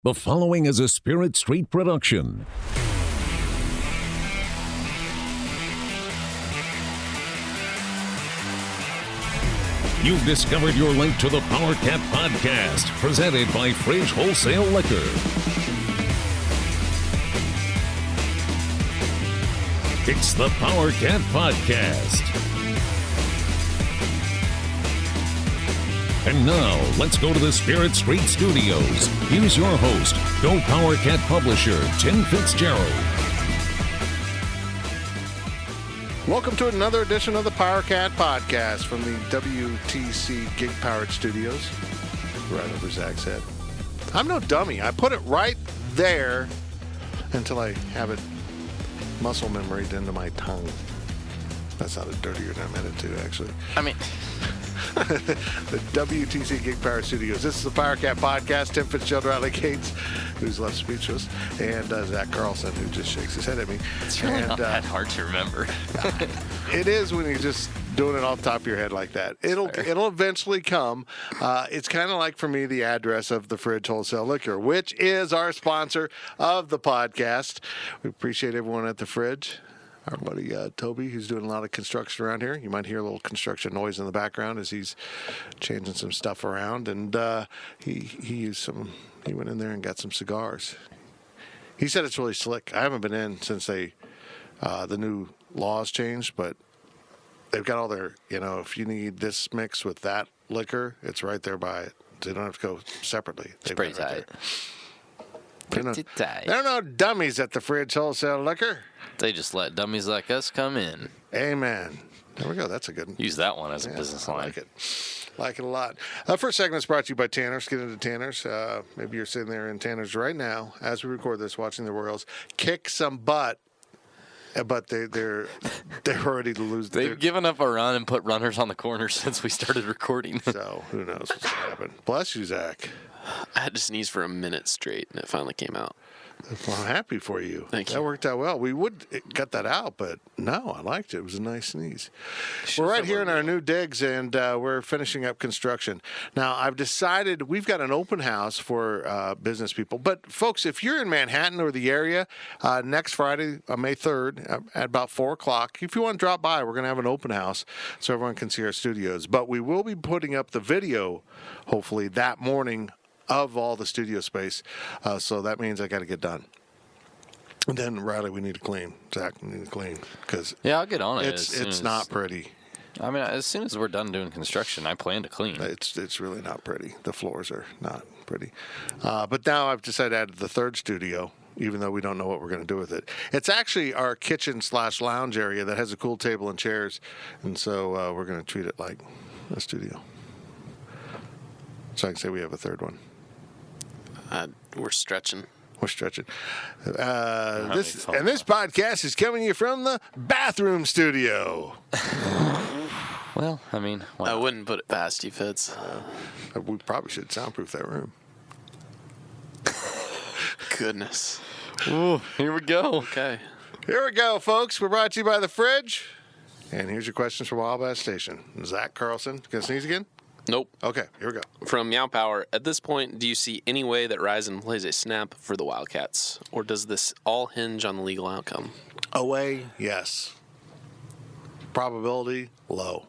The following is a Spirit Street production. You've discovered your link to the Powercat Podcast, presented by Fridge Wholesale Liquor. It's the Powercat Podcast. And now, let's go to the Spirit Street Studios. Here's your host, Go Powercat publisher, Tim Fitzgerald. Welcome to another edition of the Powercat Podcast from the WTC Gig Powered Studios. Right over Zach's head. I'm no dummy. I put it right there until I have it muscle memoried into my tongue. That sounded dirtier than I meant it to, actually. The WTC Gig Power Studios. This is the Powercat Podcast. Tim Fitzgerald, Riley Gates, who's left speechless, and Zach Carlson, who just shakes his head at me. It's really not that hard to remember. It is when you're just doing it off the top of your head like that. It'll eventually come. It's kind of like, for me, the address of the Fridge Wholesale Liquor, which is our sponsor of the podcast. We appreciate everyone at the Fridge. Our buddy Toby, who's doing a lot of construction around here. You might hear a little construction noise in the background as he's changing some stuff around. And he went in there and got some cigars. He said it's really slick. I haven't been in since the new laws changed, but they've got all their, if you need this mix with that liquor, it's right there by it. So you don't have to go separately. It's pretty tight. There are no dummies at the Fridge Wholesale Liquor. They just let dummies like us come in. Amen. There we go. That's a good one. Use that one as a business line. I like it. Like it a lot. First segment's brought to you by Tanner's. Get into Tanner's. Maybe you're sitting there in Tanner's right now as we record this, watching the Royals kick some butt. But they're ready to lose. They've given up a run and put runners on the corner since we started recording. So who knows what's going to happen. Bless you, Zach. I had to sneeze for a minute straight, and it finally came out. Well, I'm happy for you. Thank you. That worked out well. We would cut that out, but no, I liked it. It was a nice sneeze. We're right here in our new digs, and we're finishing up construction. Now, I've decided we've got an open house for business people. But, folks, if you're in Manhattan or the area, next Friday, May 3rd, at about 4 o'clock, if you want to drop by, we're going to have an open house so everyone can see our studios. But we will be putting up the video, hopefully, that morning of all the studio space, so that means I got to get done. And then Riley, we need to clean. Zach, we need to clean because I'll get on it. It's not pretty. I mean, as soon as we're done doing construction, I plan to clean. It's really not pretty. The floors are not pretty. But now I've decided to add the third studio, even though we don't know what we're going to do with it. It's actually our kitchen/lounge area that has a cool table and chairs, and so we're going to treat it like a studio. So I can say we have a third one. We're stretching. This podcast is coming to you from the bathroom studio. Well, I mean, I wouldn't put it past you, Fitz. We probably should soundproof that room. Goodness. Ooh, here we go. Okay. Here we go, folks. We're brought to you by The Fridge. And here's your questions from Wild Bass Station. Zach Carlson. Gonna sneeze again? Nope. Okay, here we go. From Meow Power, at this point, do you see any way that Ryzen plays a snap for the Wildcats? Or does this all hinge on the legal outcome? Away, yes. Probability, low.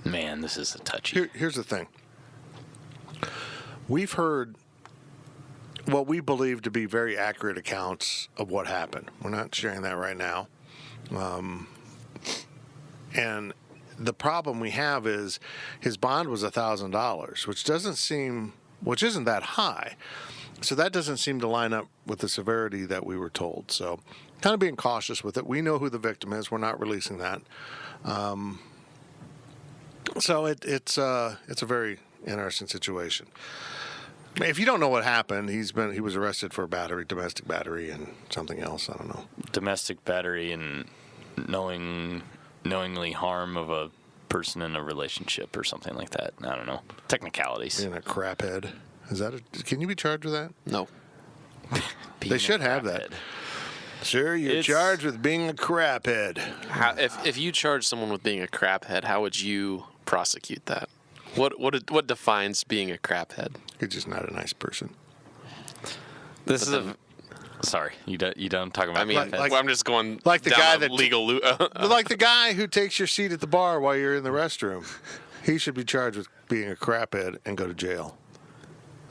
Man, this is a touchy. Here's the thing. We've heard what we believe to be very accurate accounts of what happened. We're not sharing that right now. And the problem we have is his bond was $1,000, which isn't that high. So that doesn't seem to line up with the severity that we were told. So kind of being cautious with it. We know who the victim is. We're not releasing that. So it's a very interesting situation. If you don't know what happened, he was arrested for domestic battery, and something else. I don't know. Domestic battery and knowingly harm of a person in a relationship or something like that. I don't know. Technicalities. Being a craphead. Can you be charged with that? No. They should have that. Sir, you're charged with being a craphead. If you charge someone with being a craphead, how would you prosecute that? What defines being a craphead? You're just not a nice person. This is a. Sorry, you done talking about? I mean, I'm just going like the down guy a that legal. like the guy who takes your seat at the bar while you're in the restroom. He should be charged with being a craphead and go to jail.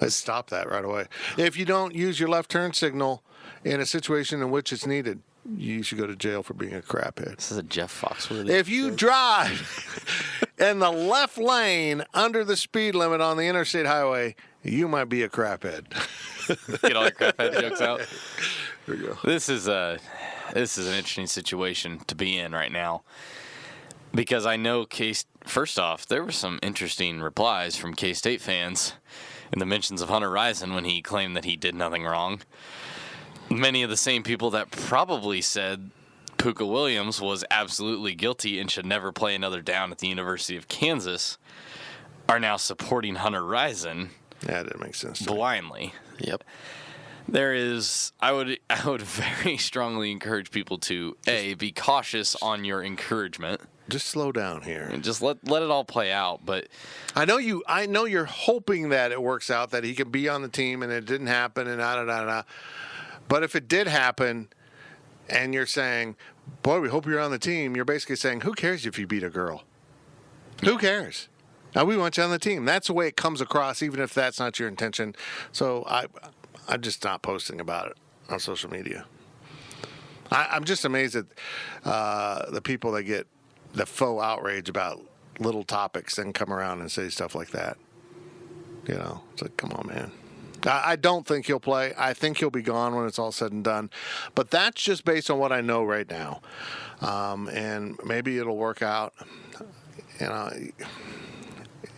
Let's stop that right away. If you don't use your left turn signal in a situation in which it's needed, you should go to jail for being a craphead. This is a Jeff Foxworthy. If you drive in the left lane under the speed limit on the interstate highway, you might be a craphead. Get all your craphead jokes out. There you go. This is an interesting situation to be in right now, because I know first off, there were some interesting replies from K-State fans in the mentions of Hunter Rison when he claimed that he did nothing wrong. Many of the same people that probably said Puka Williams was absolutely guilty and should never play another down at the University of Kansas are now supporting Hunter Rison. Yeah, that makes sense. Blindly. Yep. I would very strongly encourage people to be cautious on your encouragement. Just slow down here. And just let it all play out. But I know you're hoping that it works out, that he can be on the team, and it didn't happen, and But if it did happen, and you're saying, "Boy, we hope you're on the team," you're basically saying, "Who cares if you beat a girl? Who cares? Now we want you on the team." That's the way it comes across, even if that's not your intention. So I'm just not posting about it on social media. I'm just amazed at the people that get the faux outrage about little topics and come around and say stuff like that. You know, it's like, come on, man. I don't think he'll play. I think he'll be gone when it's all said and done. But that's just based on what I know right now. And maybe it'll work out. You know,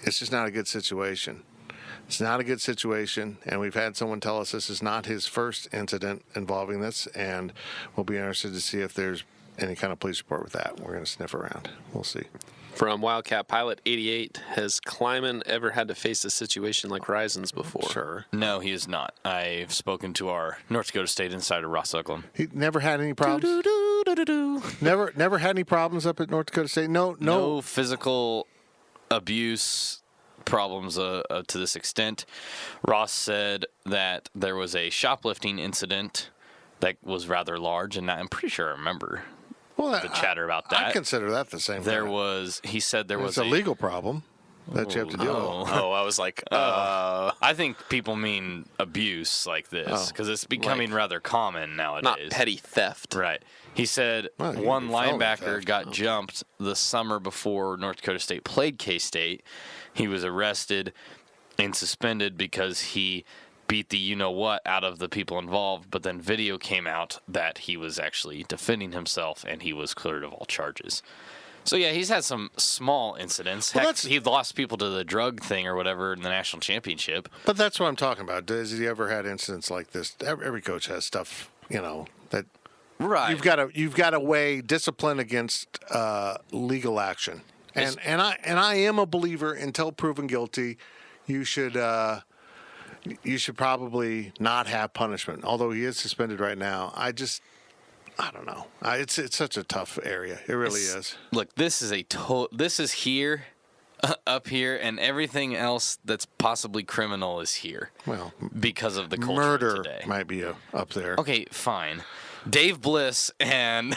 it's just not a good situation. It's not a good situation, and we've had someone tell us this is not his first incident involving this, and we'll be interested to see if there's any kind of police report with that. We're going to sniff around. We'll see. From Wildcat Pilot 88, has Kleiman ever had to face a situation like Rison's before? Sure. no, he is not. I've spoken to our North Dakota State insider, Ross Ucklam. He never had any problems? Never had any problems up at North Dakota State? No physical abuse problems to this extent. Ross said that there was a shoplifting incident that was rather large, and I'm pretty sure I remember the chatter about that. I consider that the same thing. He said there was a legal problem that you have to deal with. Oh, I was like, I think people mean abuse like this because it's becoming rather common nowadays. not petty theft. Right. He said Well, you one can felony linebacker theft. got jumped the summer before North Dakota State played K-State. He was arrested and suspended because he beat the you-know-what out of the people involved, but then video came out that he was actually defending himself, and he was cleared of all charges. So, yeah, he's had some small incidents. Well, Heck, he lost people to the drug thing or whatever in the national championship. But that's what I'm talking about. Has he ever had incidents like this? Every coach has stuff, that Right. you've got to weigh discipline against legal action. And I am a believer until proven guilty, you should probably not have punishment. Although he is suspended right now, I don't know. It's such a tough area. It really is. Look, this is here, up here, and everything else that's possibly criminal is here. Well, because of the culture murder today. might be up there. Okay, fine. Dave Bliss and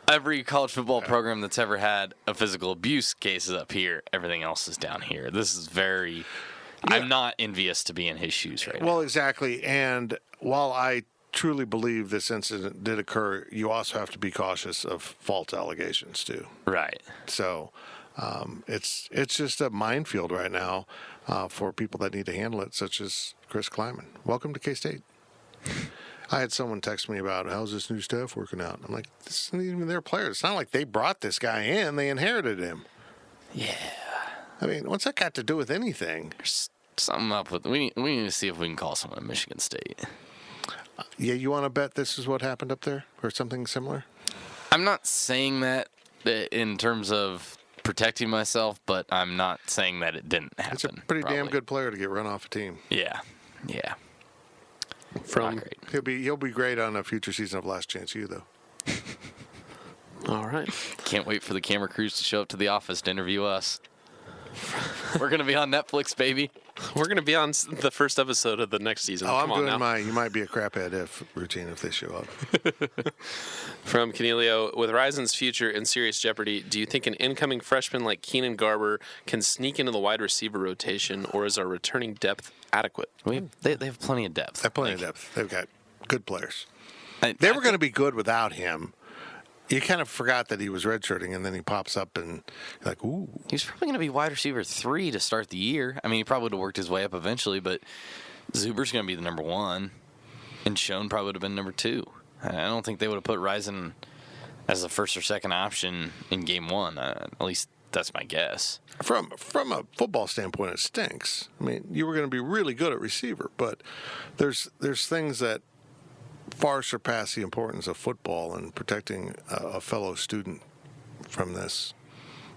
every college football program that's ever had a physical abuse case is up here. Everything else is down here. This is very... Yeah. I'm not envious to be in his shoes right now. Well, exactly. And while I truly believe this incident did occur, you also have to be cautious of false allegations too. Right. So it's just a minefield right now for people that need to handle it, such as Chris Kleiman. Welcome to K-State. I had someone text me about, how's this new staff working out? I'm like, this isn't even their players. It's not like they brought this guy in. They inherited him. Yeah. I mean, what's that got to do with anything? There's something up with... We need to see if we can call someone at Michigan State. Yeah, you want to bet this is what happened up there or something similar? I'm not saying that in terms of protecting myself, but I'm not saying that it didn't happen. It's a pretty damn good player to get run off a team. Yeah. Yeah. From Not great. He'll be great on a future season of Last Chance U, though. all right. Can't wait for the camera crews to show up to the office to interview us. We're going to be on Netflix, baby. We're going to be on the first episode of the next season. Oh, Come I'm on doing now. you might be a craphead if routine if they show up. From Canelio, with Rison's future in serious jeopardy, do you think an incoming freshman like Keenan Garber can sneak into the wide receiver rotation, or is our returning depth adequate? They have plenty of depth. They have plenty of depth. They've got good players. They were going to be good without him. You kind of forgot that he was redshirting, and then he pops up, and you're like, ooh. He's probably going to be wide receiver 3 to start the year. I mean, he probably would have worked his way up eventually, but Zuber's going to be the number 1, and Schoen probably would have been number 2. I don't think they would have put Rison as the first or second option in game 1. At least that's my guess. From a football standpoint, it stinks. I mean, you were going to be really good at receiver, but there's things that far surpass the importance of football and protecting a fellow student from this.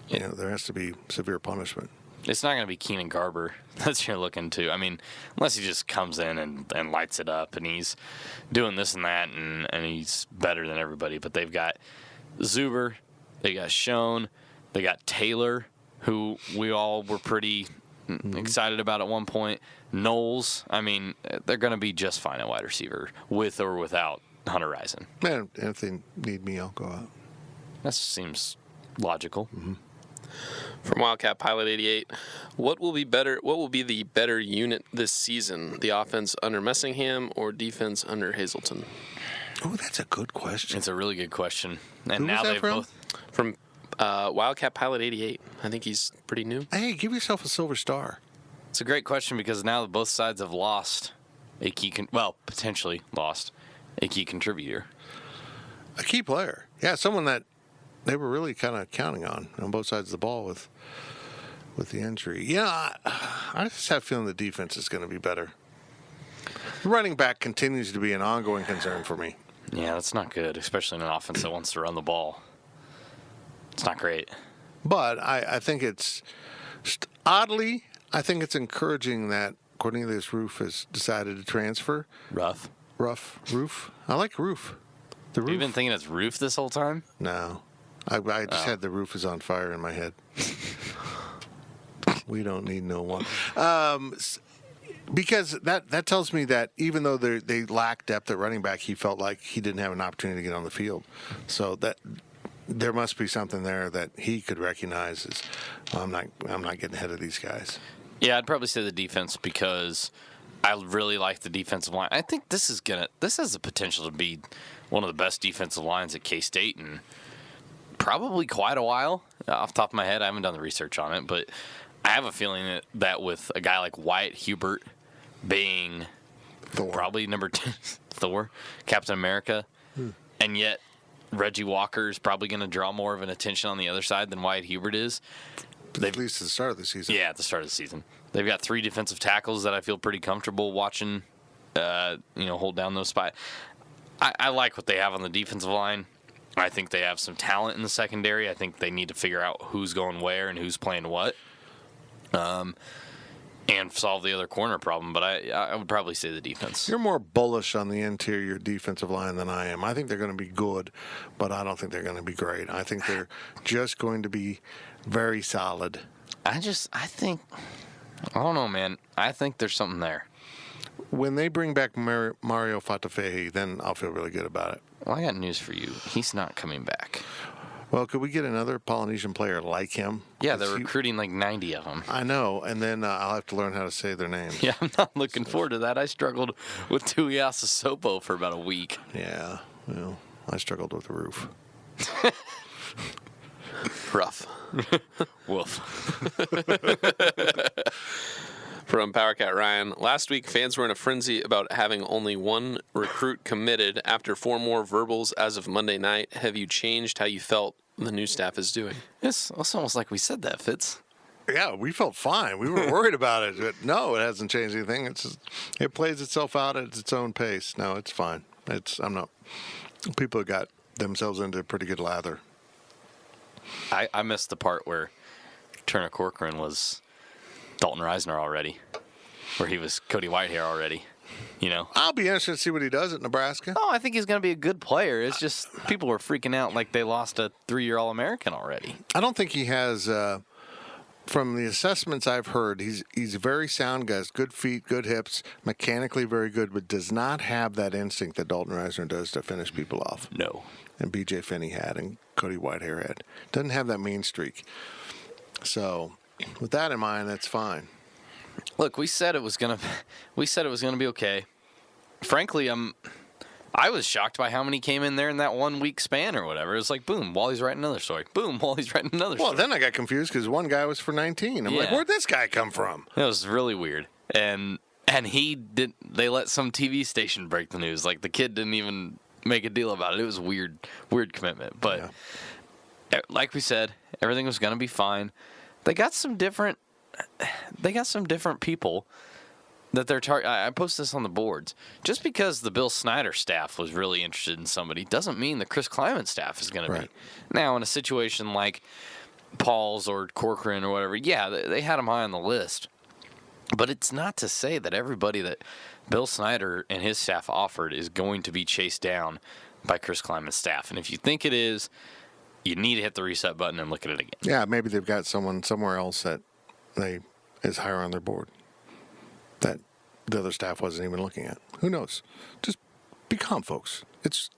You know, there has to be severe punishment. It's not going to be Keenan Garber that you're looking to. I mean, unless he just comes in and lights it up and he's doing this and that and he's better than everybody. But they've got Zuber, they got Schoen, they got Taylor, who we all were pretty excited about at one point. Knowles, I mean, they're going to be just fine at wide receiver with or without Hunter Rison. Man, if they need me, I'll go out. That seems logical. Mm-hmm. From Wildcat Pilot 88, what will be the better unit this season? The offense under Messingham or defense under Hazelton? Oh, that's a good question. It's a really good question. And Who now was that they've from? both. From Wildcat Pilot 88. I think he's pretty new. Hey, give yourself a silver star. It's a great question because now both sides have lost a key, potentially lost a key contributor. A key player. Yeah, someone that they were really kind of counting on both sides of the ball with the injury. Yeah, I just have a feeling the defense is going to be better. The running back continues to be an ongoing concern for me. Yeah, that's not good, especially in an offense that wants to run the ball. It's not great. But I think it's oddly, I think it's encouraging that Cornelius Roof has decided to transfer. Roof. I like Roof. The Roof. You've been thinking it's Roof this whole time? No. I just had the roof is on fire in my head. We don't need no one. Because that tells me that even though they lack depth at running back, he felt like he didn't have an opportunity to get on the field. So that there must be something there that he could recognize as I'm not getting ahead of these guys. Yeah, I'd probably say the defense because I really like the defensive line. I think this has the potential to be one of the best defensive lines at K-State in probably quite a while. Off the top of my head, I haven't done the research on it, but I have a feeling that with a guy like Wyatt Hubert being Thor. probably number 2, Thor, Captain America, and yet Reggie Walker is probably going to draw more of an attention on the other side than Wyatt Hubert is. At least at the start of the season. Yeah, at the start of the season. They've got 3 defensive tackles that I feel pretty comfortable watching, hold down those spots. I like what they have on the defensive line. I think they have some talent in the secondary. I think they need to figure out who's going where and who's playing what, and solve the other corner problem. But I would probably say the defense. You're more bullish on the interior defensive line than I am. I think they're going to be good, but I don't think they're going to be great. I think they're just going to be very solid. I don't know, man. I think there's something there. When they bring back Mario Fatafehi, then I'll feel really good about it. Well, I got news for you. He's not coming back. Well, could we get another Polynesian player like him? Yeah, they're recruiting like 90 of them. I know, and then I'll have to learn how to say their names. Yeah, I'm not looking forward to that. I struggled with Tuiasa Sopo for about a week. Yeah, well, I struggled with the roof. Rough. Woof. From Powercat Ryan, last week fans were in a frenzy about having only one recruit committed after 4 more verbals as of Monday night. Have you changed how you felt the new staff is doing? It's almost like we said that, Fitz. Yeah, we felt fine. We were worried about it. But no, it hasn't changed anything. It plays itself out at its own pace. No, it's fine. People have got themselves into pretty good lather. I missed the part where Turner Corcoran was Dalton Reisner already, where he was Cody Whitehair already, I'll be interested to see what he does at Nebraska. Oh, I think he's going to be a good player. It's just people were freaking out like they lost a 3-year All-American already. I don't think he has from the assessments I've heard, he's a very sound guy, has good feet, good hips, mechanically very good, but does not have that instinct that Dalton Reisner does to finish people off. No. And B.J. Finney had, and Cody Whitehair had. Doesn't have that mean streak. So, with that in mind, that's fine. Look, we said it was gonna be okay. Frankly, I was shocked by how many came in there in that 1 week span or whatever. It was like, boom, Wally's writing another story. Boom, Wally's writing another story. Well, then I got confused because one guy was for 19. I'm like, where'd this guy come from? It was really weird. And they let some TV station break the news. Like, the kid didn't even make a deal about it. It was a weird commitment. But like we said, everything was going to be fine. They got some different people that they're I posted this on the boards. Just because the Bill Snyder staff was really interested in somebody doesn't mean the Chris Kleiman staff is going to be. Now, in a situation like Paul's or Corcoran or whatever, they had him high on the list. But it's not to say that everybody that Bill Snyder and his staff offered is going to be chased down by Chris Kleiman's staff. And if you think it is, you need to hit the reset button and look at it again. Yeah, maybe they've got someone somewhere else that is higher on their board that the other staff wasn't even looking at. Who knows? Just be calm, folks. It's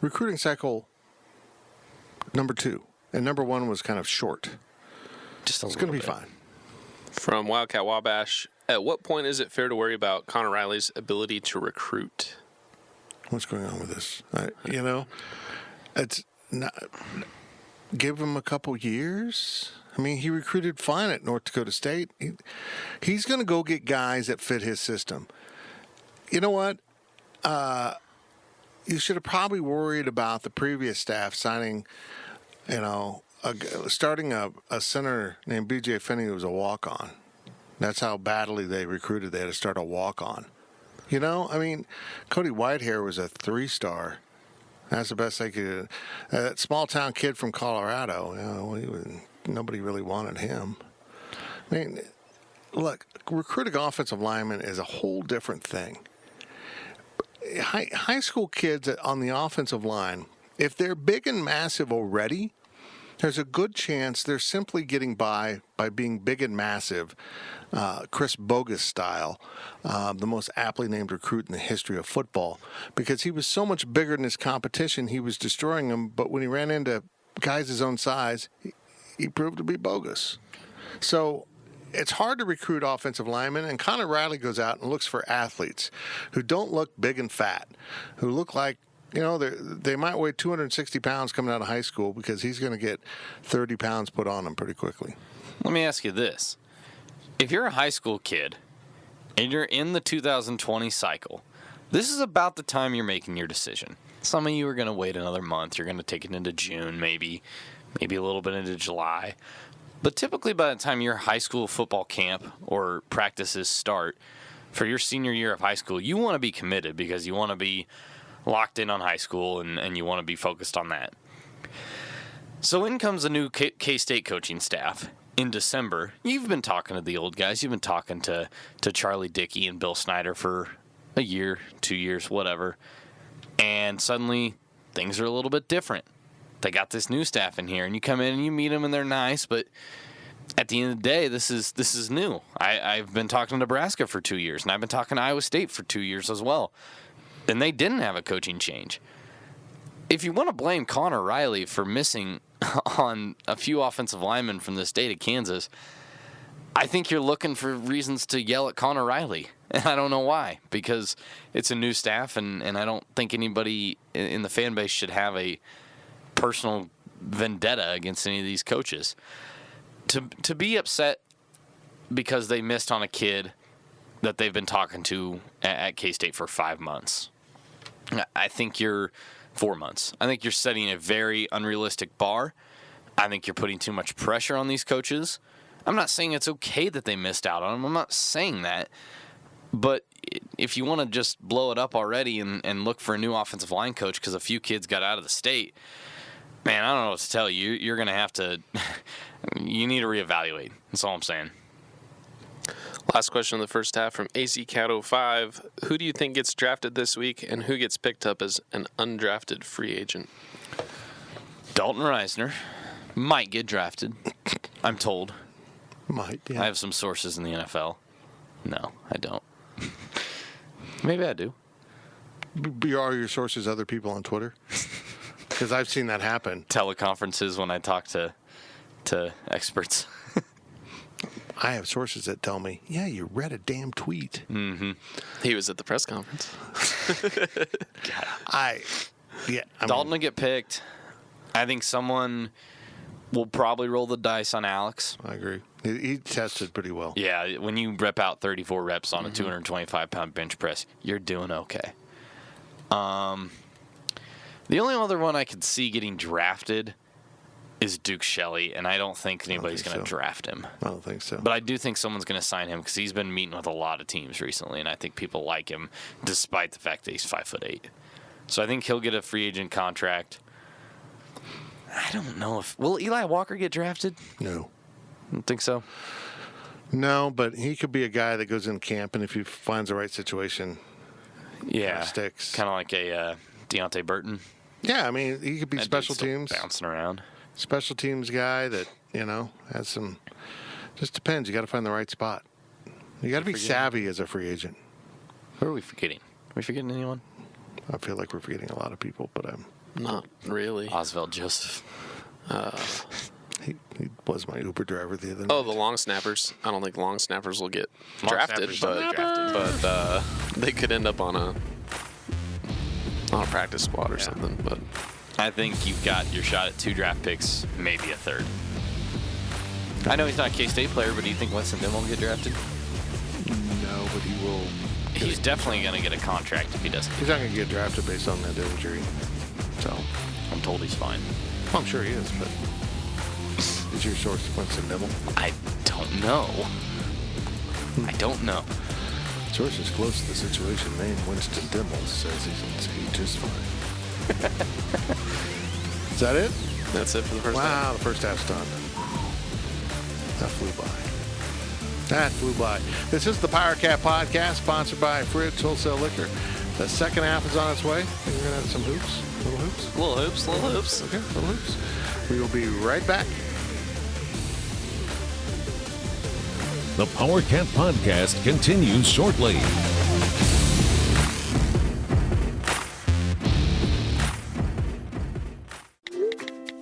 recruiting cycle number 2, and number 1 was kind of short. It's going to be fine. From Wildcat Wabash, at what point is it fair to worry about Connor Riley's ability to recruit? What's going on with this? It's not. Give him a couple years. I mean, he recruited fine at North Dakota State. He's going to go get guys that fit his system. You know what? You should have probably worried about the previous staff signing, starting a center named B.J. Finney who was a walk-on. That's how badly they recruited. They had to start a walk-on. Cody Whitehair was a 3-star. That's the best they could. That small-town kid from Colorado, nobody really wanted him. I mean, look, recruiting offensive linemen is a whole different thing. High school kids on the offensive line, if they're big and massive already, there's a good chance they're simply getting by being big and massive, Chris Bogus style, the most aptly named recruit in the history of football, because he was so much bigger than his competition, he was destroying them, but when he ran into guys his own size, he proved to be bogus. So it's hard to recruit offensive linemen, and Connor Riley goes out and looks for athletes who don't look big and fat, who look like, they might weigh 260 pounds coming out of high school, because he's going to get 30 pounds put on them pretty quickly. Let me ask you this. If you're a high school kid and you're in the 2020 cycle, this is about the time you're making your decision. Some of you are going to wait another month. You're going to take it into June, maybe a little bit into July. But typically by the time your high school football camp or practices start for your senior year of high school, you want to be committed because you want to be locked in on high school and you want to be focused on that. So in comes a new K-State coaching staff in December. You've been talking to the old guys. You've been talking to Charlie Dickey and Bill Snyder for a year, 2 years, whatever. And suddenly things are a little bit different. They got this new staff in here, and you come in and you meet them and they're nice, but at the end of the day, this is new. I've been talking to Nebraska for 2 years, and I've been talking to Iowa State for 2 years as well. And they didn't have a coaching change. If you want to blame Connor Riley for missing on a few offensive linemen from the state of Kansas, I think you're looking for reasons to yell at Connor Riley. And I don't know why, because it's a new staff, and I don't think anybody in the fan base should have a personal vendetta against any of these coaches. To be upset because they missed on a kid that they've been talking to at K-State for 5 months. I think you're 4 months. I think you're setting a very unrealistic bar. I think you're putting too much pressure on these coaches. I'm not saying it's okay that they missed out on them. I'm not saying that. But if you want to just blow it up already and look for a new offensive line coach because a few kids got out of the state, man, I don't know what to tell you. You're going to have to – you need to reevaluate. That's all I'm saying. Last question of the first half from AC Cat 05. Who do you think gets drafted this week, and who gets picked up as an undrafted free agent? Dalton Reisner might get drafted, I'm told. Might, yeah. I have some sources in the NFL. No, I don't. Maybe I do. Are your sources other people on Twitter? Because I've seen that happen. Teleconferences when I talk to experts. I have sources that tell me, yeah, you read a damn tweet. Mm-hmm. He was at the press conference. Dalton will get picked. I think someone will probably roll the dice on Alex. I agree. He tested pretty well. Yeah, when you rep out 34 reps on a 225-pound bench press, you're doing okay. The only other one I could see getting drafted is Duke Shelley, and I don't think anybody's going to draft him. I don't think so. But I do think someone's going to sign him because he's been meeting with a lot of teams recently, and I think people like him despite the fact that he's 5'8". So I think he'll get a free agent contract. I don't know if... Will Eli Walker get drafted? No. I don't think so. No, but he could be a guy that goes in camp, and if he finds the right situation, sticks. Kind of like a Deontay Burton. Yeah, I mean, he could be That special dude's still teams. bouncing around. Special teams guy that, has some... Just depends. You got to find the right spot. You got to be savvy as a free agent. Who are we forgetting? Are we forgetting anyone? I feel like we're forgetting a lot of people, but I'm... Not really. Oswald Joseph. He was my Uber driver the other night. Oh, the long snappers. I don't think long snappers will get drafted, snappers don't get drafted. but they could end up on a practice squad or something. But I think you've got your shot at 2 draft picks, maybe a 3rd. I know he's not a K-State player, but do you think Winston Dim will get drafted? No, but he will... He's definitely going to get a contract if he doesn't. He's not going to get drafted based on that injury. So, I'm told he's fine. well, I'm sure he is, but... Is your source Winston Dim? I don't know. I don't know. Sources close to the situation named Winston Dimmel says he's just fine. Is that it? that's it for the first half. Wow, the first half's done. That flew by. This is the Powercat Podcast, sponsored by Fridge Wholesale Liquor. The second half is on its way. I think we're going to have some hoops. Little hoops. Little hoops. Okay, little hoops. We will be right back. The Powercat Podcast continues shortly.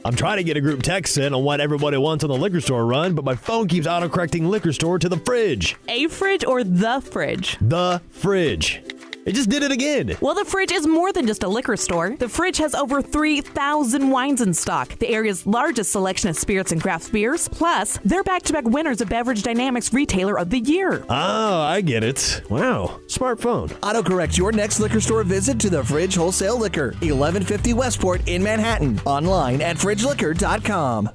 I'm trying to get a group text in on what everybody wants on the liquor store run, but my phone keeps autocorrecting liquor store to the fridge. A fridge or the fridge? The fridge. It just did it again. Well, the fridge is more than just a liquor store. The fridge has over 3,000 wines in stock, the area's largest selection of spirits and craft beers. Plus, they're back-to-back winners of Beverage Dynamics Retailer of the Year. Oh, I get it. Wow. Smartphone. Autocorrect your next liquor store visit to the Fridge Wholesale Liquor, 1150 Westport in Manhattan. Online at fridgeliquor.com.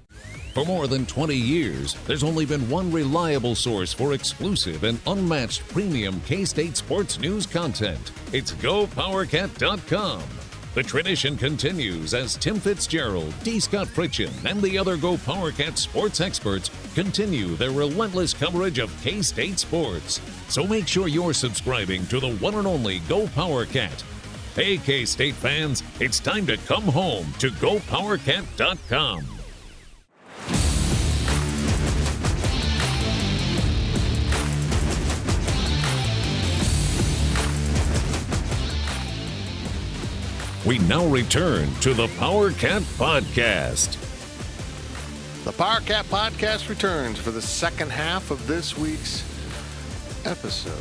For more than 20 years, there's only been one reliable source for exclusive and unmatched premium K-State sports news content. It's GoPowercat.com. The tradition continues as Tim Fitzgerald, D. Scott Fritchen, and the other Go PowerCat sports experts continue their relentless coverage of K-State sports. So make sure you're subscribing to the one and only Go PowerCat. Hey, K-State fans, it's time to come home to GoPowerCat.com. We now return to the Powercat Podcast. The Powercat Podcast returns for the second half of this week's episode.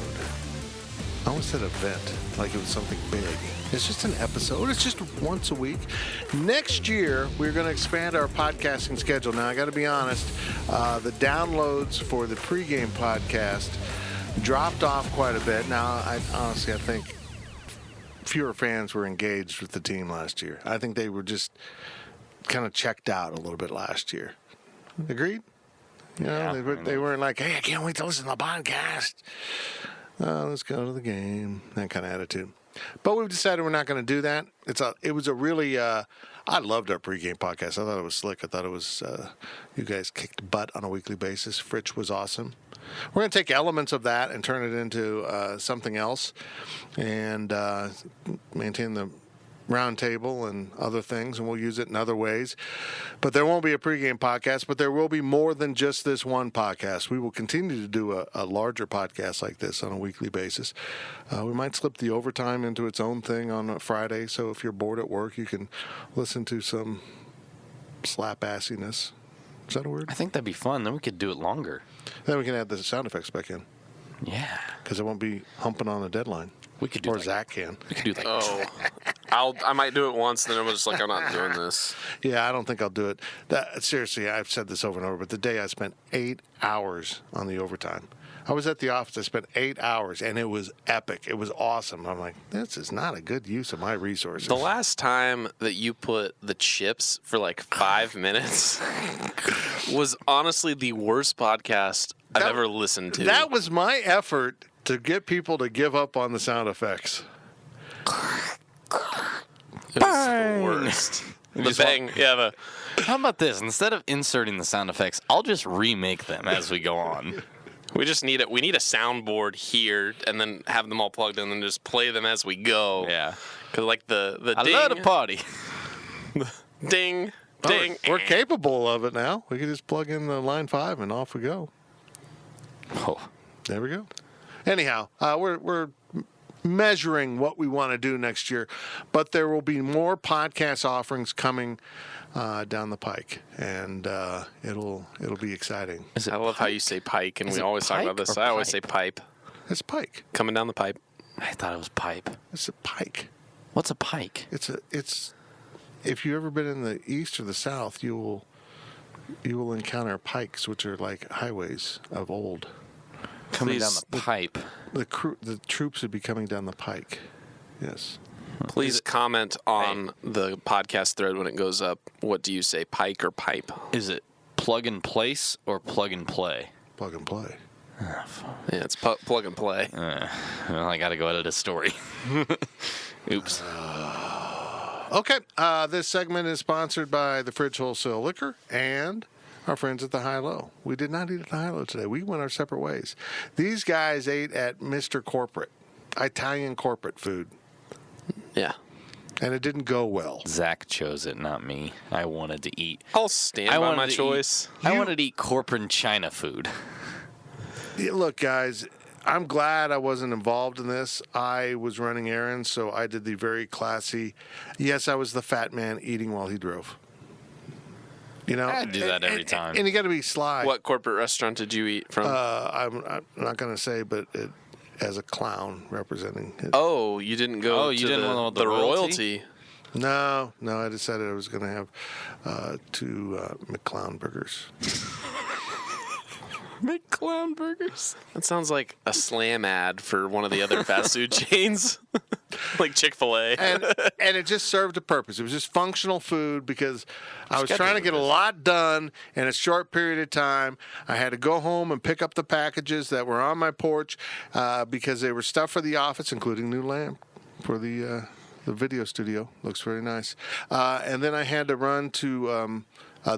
I almost said event, like it was something big. It's just an episode. It's just once a week. Next year, we're going to expand our podcasting schedule. Now, I got to be honest, the downloads for the pregame podcast dropped off quite a bit. Now, I think fewer fans were engaged with the team last year. I think they were just kind of checked out a little bit last year. Agreed? You know, they weren't like, hey, I can't wait to listen to the podcast. Let's go to the game. That kind of attitude. But we've decided we're not going to do that. It was a really, I loved our pregame podcast. I thought it was slick. I thought it was, you guys kicked butt on a weekly basis. Fritch was awesome. We're going to take elements of that and turn it into something else and maintain the roundtable and other things, and we'll use it in other ways. But there won't be a pregame podcast, but there will be more than just this one podcast. We will continue to do a larger podcast like this on a weekly basis. We might slip the overtime into its own thing on a Friday, so if you're bored at work, you can listen to some slap-assiness. Is that a word? I think that'd be fun. Then we could do it longer. Then we can add the sound effects back in. Yeah. Because it won't be humping on a deadline. We could do or Zach can. We could do like. I might do it once, then I'm just like, I'm not doing this. Yeah, I don't think I'll do it. Seriously, I've said this over and over, but the day I spent 8 hours on the overtime. I was at the office. I spent 8 hours, and it was epic. It was awesome. I'm like, this is not a good use of my resources. The last time that you put the chips for like 5 minutes was honestly the worst podcast I've ever listened to. That was my effort to get people to give up on the sound effects. It was the worst. The bang. Yeah. How about this? Instead of inserting the sound effects, I'll just remake them as we go on. We just need it. We need a soundboard here, and then have them all plugged in, and just play them as we go. Yeah. Because like the I ding, love to party. ding, ding. We're capable of it now. We can just plug in the line 5 and off we go. Oh. There we go. Anyhow, we're measuring what we want to do next year, but there will be more podcast offerings coming down the pike, and it'll be exciting. I love how you say pike, and we always talk about this. I always say pipe. It's pike. Coming down the pipe. I thought it was pipe. It's a pike. What's a pike? It's if you've ever been in the east or the south, you will encounter pikes, which are like highways of old. Coming down the pipe. The troops would be coming down the pike. Yes. Please comment on the podcast thread when it goes up. What do you say, pike or pipe? Is it plug and place or plug and play? Plug and play. Yeah, it's plug and play. Well, I got to go edit a story. Oops. Okay. This segment is sponsored by the Fridge Wholesale Liquor and our friends at the High Low. We did not eat at the High Low today. We went our separate ways. These guys ate at Mr. Corporate, Italian corporate food. Yeah. And it didn't go well. Zach chose it, not me. I wanted to eat. I'll stand by my choice. I wanted to eat corporate China food. Yeah, look, guys, I'm glad I wasn't involved in this. I was running errands, so I did the very classy, yes, I was the fat man eating while he drove. You know, I do that every time. And you got to be sly. What corporate restaurant did you eat from? I'm not going to say, but it as a clown representing it. Oh, you didn't go to the royalty? No, I decided I was going to have 2 McClown burgers. McClown burgers? That sounds like a slam ad for one of the other fast food chains, like Chick-fil-A. and it just served a purpose. It was just functional food because I was trying to get a lot done in a short period of time. I had to go home and pick up the packages that were on my porch because they were stuff for the office, including new lamp for the video studio. Looks very nice. And then I had to run to...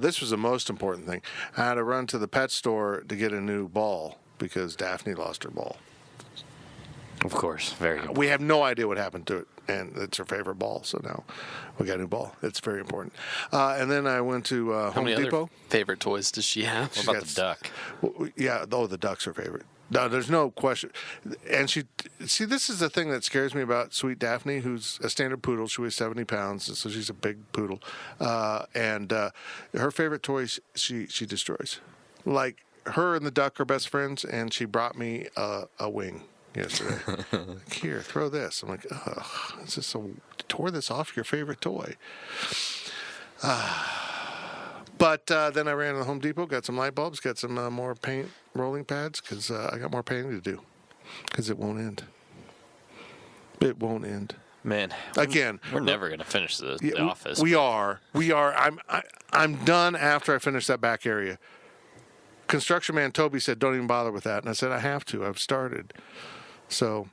this was the most important thing. I had to run to the pet store to get a new ball because Daphne lost her ball. Of course, very good. We have no idea what happened to it, and it's her favorite ball. So now we got a new ball. It's very important. And then I went to Home Depot. Other favorite toys does she have? What about the duck? Yeah, the duck's her favorite. No, there's no question. And this is the thing that scares me about Sweet Daphne, who's a standard poodle. She weighs 70 pounds, so she's a big poodle. And her favorite toys she destroys. Like, her and the duck are best friends, and she brought me a wing yesterday. Like, here, throw this. I'm like, ugh, it's just tore this off your favorite toy. But then I ran to the Home Depot, got some light bulbs, got some more paint rolling pads because I got more painting to do because it won't end. It won't end. Man, again, we're never going to finish the office. We are. I'm done after I finish that back area. Construction man Toby said, "Don't even bother with that," and I said, "I have to. I've started." So.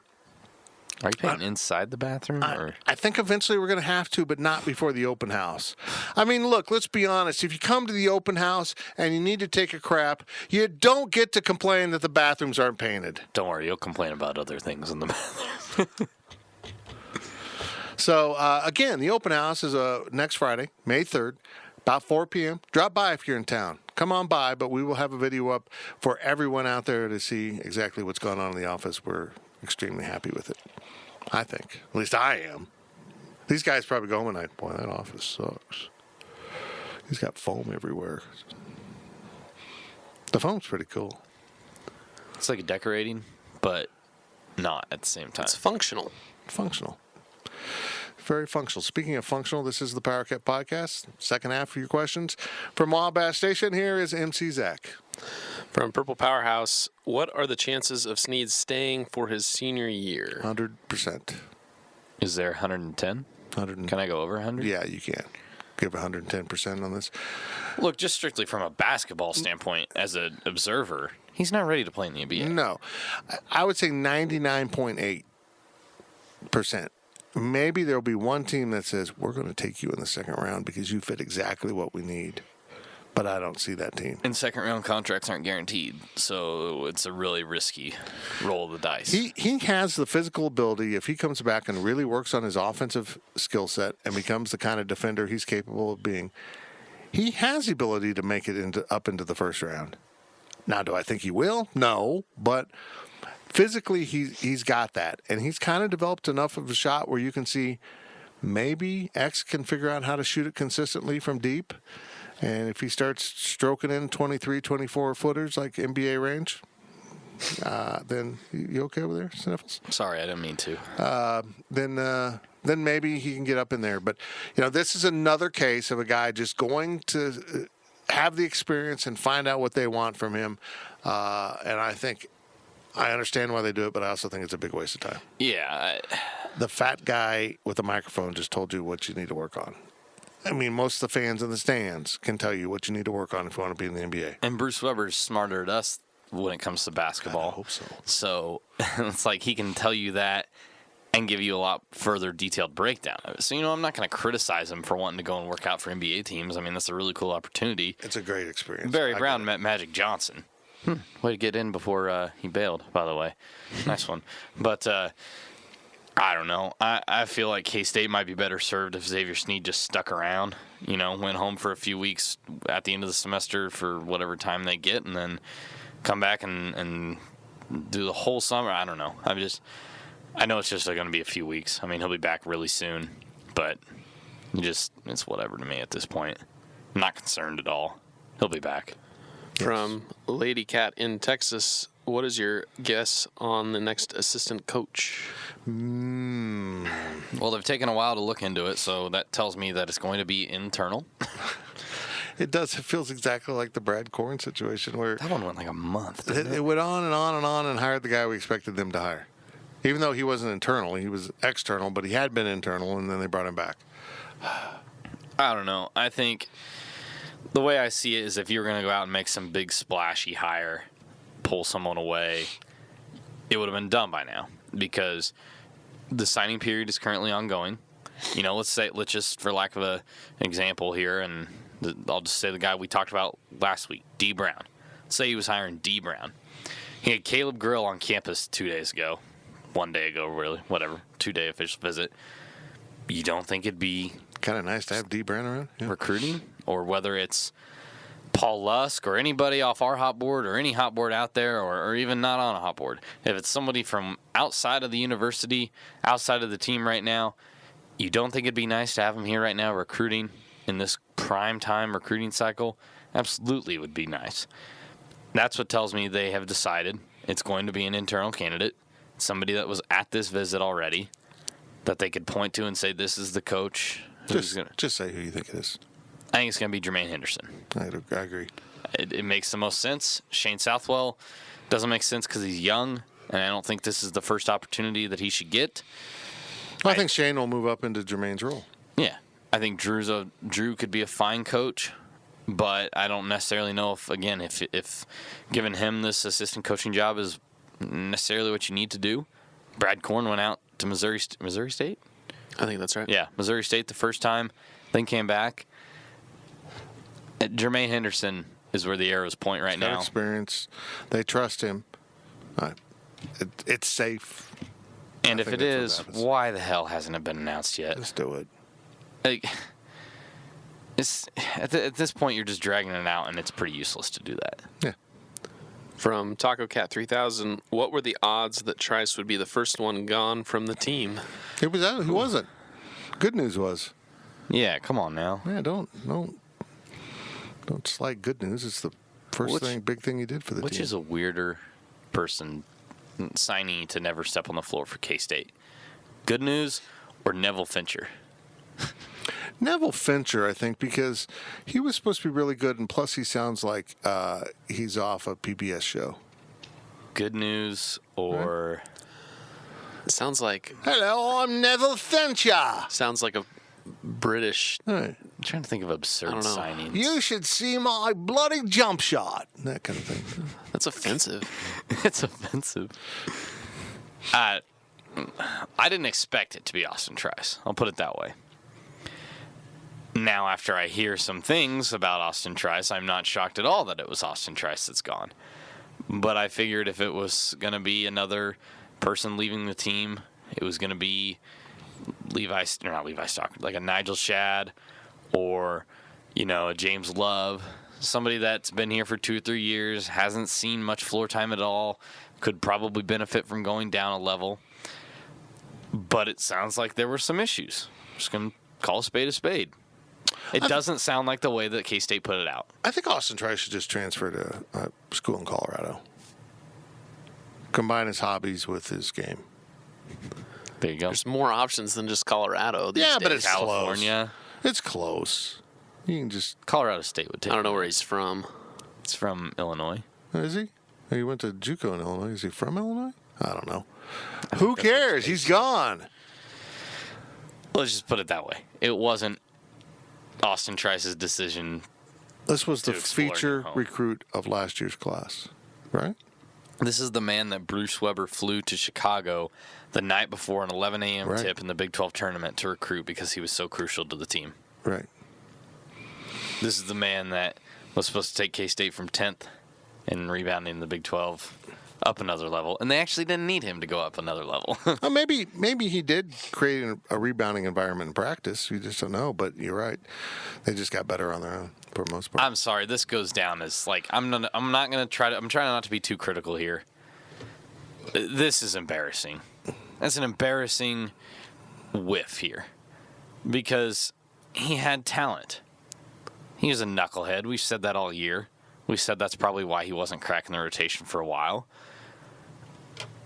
Are you painting inside the bathroom? I think eventually we're going to have to, but not before the open house. I mean, look, let's be honest. If you come to the open house and you need to take a crap, you don't get to complain that the bathrooms aren't painted. Don't worry, you'll complain about other things in the bathroom. So, again, the open house is next Friday, May 3rd, about 4 p.m. Drop by if you're in town. Come on by, but we will have a video up for everyone out there to see exactly what's going on in the office. We're extremely happy with it, I think. At least I am. These guys probably go home and boy, that office sucks. He's got foam everywhere. The foam's pretty cool. It's like a decorating, but not at the same time. It's functional. Functional. Very functional. Speaking of functional, this is the Powercat Podcast. Second half of your questions. From Wabash Station, here is MC Zach. From Purple Powerhouse, what are the chances of Snead staying for his senior year? 100%. Is there 110? 100. Can I go over 100? Yeah, you can. Give 110% on this. Look, just strictly from a basketball standpoint, as an observer, he's not ready to play in the NBA. No. I would say 99.8%. Maybe there'll be one team that says, we're going to take you in the second round because you fit exactly what we need. But I don't see that team. And second-round contracts aren't guaranteed, so it's a really risky roll of the dice. He has the physical ability. If he comes back and really works on his offensive skill set and becomes the kind of defender he's capable of being, he has the ability to make it up into the first round. Now, do I think he will? No, but physically he's got that. And he's kind of developed enough of a shot where you can see maybe X can figure out how to shoot it consistently from deep. And if he starts stroking in 23, 24 footers like NBA range, then you okay over there, Sniffles? Sorry, I didn't mean to. Then maybe he can get up in there. But, this is another case of a guy just going to have the experience and find out what they want from him. And I think I understand why they do it, but I also think it's a big waste of time. Yeah. The fat guy with the microphone just told you what you need to work on. I mean, most of the fans in the stands can tell you what you need to work on if you want to be in the NBA. And Bruce Weber's smarter than us when it comes to basketball. I hope so. So it's like he can tell you that and give you a lot further detailed breakdown of it. So, I'm not going to criticize him for wanting to go and work out for NBA teams. I mean, that's a really cool opportunity. It's a great experience. Barry Brown met Magic Johnson. Way to get in before he bailed, by the way. Nice one. But I don't know. I feel like K-State might be better served if Xavier Snead just stuck around, went home for a few weeks at the end of the semester for whatever time they get, and then come back and do the whole summer. I don't know. I know it's just going to be a few weeks. I mean, he'll be back really soon, but it's whatever to me at this point. I'm not concerned at all. He'll be back. From Lady Cat in Texas, what is your guess on the next assistant coach? Well, they've taken a while to look into it, so that tells me that it's going to be internal. It does. It feels exactly like the Brad Korn situation where That one went like a month. it went on and on and on and hired the guy we expected them to hire. Even though he wasn't internal, he was external, but he had been internal, and then they brought him back. I don't know. I think the way I see it is if you're going to go out and make some big splashy hire, pull someone away, it would have been done by now because the signing period is currently ongoing. Let's just, for lack of an example here, and I'll just say the guy we talked about last week, D. Brown. Let's say he was hiring D. Brown. He had Caleb Grill on campus 2 days ago. 1 day ago, really. Whatever. 2-day official visit. You don't think it'd be Kind of nice to have D. Brown around. Yeah. recruiting? Or whether it's Paul Lusk or anybody off our hot board or any hot board out there or even not on a hot board. If it's somebody from outside of the university, outside of the team right now, you don't think it'd be nice to have him here right now recruiting in this prime time recruiting cycle? Absolutely would be nice. That's what tells me they have decided it's going to be an internal candidate, somebody that was at this visit already, that they could point to and say, this is the coach. Just say who you think it is. I think it's going to be Jermaine Henderson. I agree. It makes the most sense. Shane Southwell doesn't make sense because he's young, and I don't think this is the first opportunity that he should get. Well, I think Shane will move up into Jermaine's role. Yeah. I think Drew could be a fine coach, but I don't necessarily know if giving him this assistant coaching job is necessarily what you need to do. Brad Korn went out to Missouri State? I think that's right. Yeah, Missouri State the first time, then came back. Jermaine Henderson is where the arrows point right now. Experience. They trust him. It's safe. And if it is, why the hell hasn't it been announced yet? Let's do it. Like, it's at this point, you're just dragging it out, and it's pretty useless to do that. Yeah. From Taco Cat 3000, what were the odds that Trice would be the first one gone from the team? He wasn't. Good news was. Yeah, come on now. Yeah, don't slight good news. It's the first big thing he did for the team. Which is a weirder person signing to never step on the floor for K-State? Good news or Neville Fincher? Neville Fincher, I think, because he was supposed to be really good, and plus he sounds like he's off a PBS show. Good news or... Right. It sounds like... Hello, I'm Neville Fincher. Sounds like a British... Right. I'm trying to think of absurd signings. You should see my bloody jump shot. That kind of thing. That's offensive. It's offensive. I didn't expect it to be Austin Trice. I'll put it that way. Now, after I hear some things about Austin Trice, I'm not shocked at all that it was Austin Trice that's gone. But I figured if it was going to be another person leaving the team, it was going to be not Levi Stockard, like a Nigel Shad or, a James Love, somebody that's been here for 2 or 3 years, hasn't seen much floor time at all, could probably benefit from going down a level. But it sounds like there were some issues. I'm just going to call a spade a spade. It doesn't sound like the way that K-State put it out. I think Austin Trice should just transfer to a school in Colorado. Combine his hobbies with his game. There you go. There's more options than just Colorado these days. But it's California. Close. It's close. You can just... Colorado State would take I don't know where he's from. It's from Illinois. Is he? He went to JUCO in Illinois. Is he from Illinois? I don't know. Who cares? He's gone. Let's just put it that way. It wasn't Austin Trice's decision. This was the feature recruit of last year's class, right? This is the man that Bruce Weber flew to Chicago the night before an 11 a.m. tip in the Big 12 tournament to recruit because he was so crucial to the team. Right. This is the man that was supposed to take K-State from 10th and rebounding the Big 12 up another level, and they actually didn't need him to go up another level. Well, maybe he did create a rebounding environment in practice. You just don't know, but you're right. They just got better on their own for the most part. I'm sorry, this goes down as like I'm trying not to be too critical here. This is embarrassing. That's an embarrassing whiff here because he had talent. He was a knucklehead. We've said that all year. We said that's probably why he wasn't cracking the rotation for a while.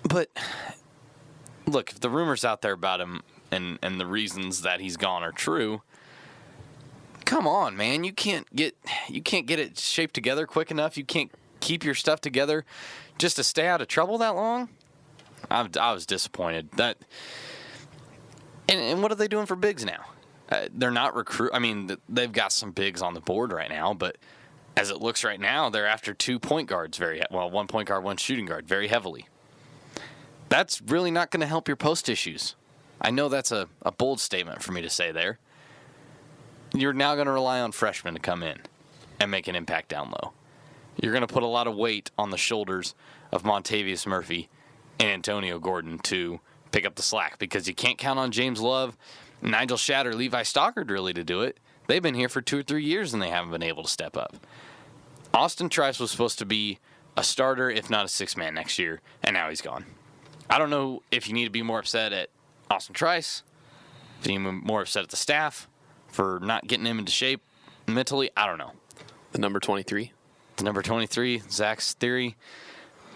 But, look, if the rumors out there about him and the reasons that he's gone are true, come on, man. You can't get it shaped together quick enough. You can't keep your stuff together just to stay out of trouble that long. I was disappointed. And what are they doing for bigs now? They're not they've got some bigs on the board right now, but as it looks right now, they're after 2 point guards 1 point guard, 1 shooting guard very heavily. That's really not going to help your post issues. I know that's a bold statement for me to say there. You're now going to rely on freshmen to come in and make an impact down low. You're going to put a lot of weight on the shoulders of Montavious Murphy and Antonio Gordon to pick up the slack because you can't count on James Love, Nigel Shad, or Levi Stockard really to do it. They've been here for 2 or 3 years and they haven't been able to step up. Austin Trice was supposed to be a starter, if not a 6-man next year, and now he's gone. I don't know if you need to be more upset at Austin Trice, if you need to be more upset at the staff for not getting him into shape mentally. I don't know. The number 23? The number 23, Zach's theory.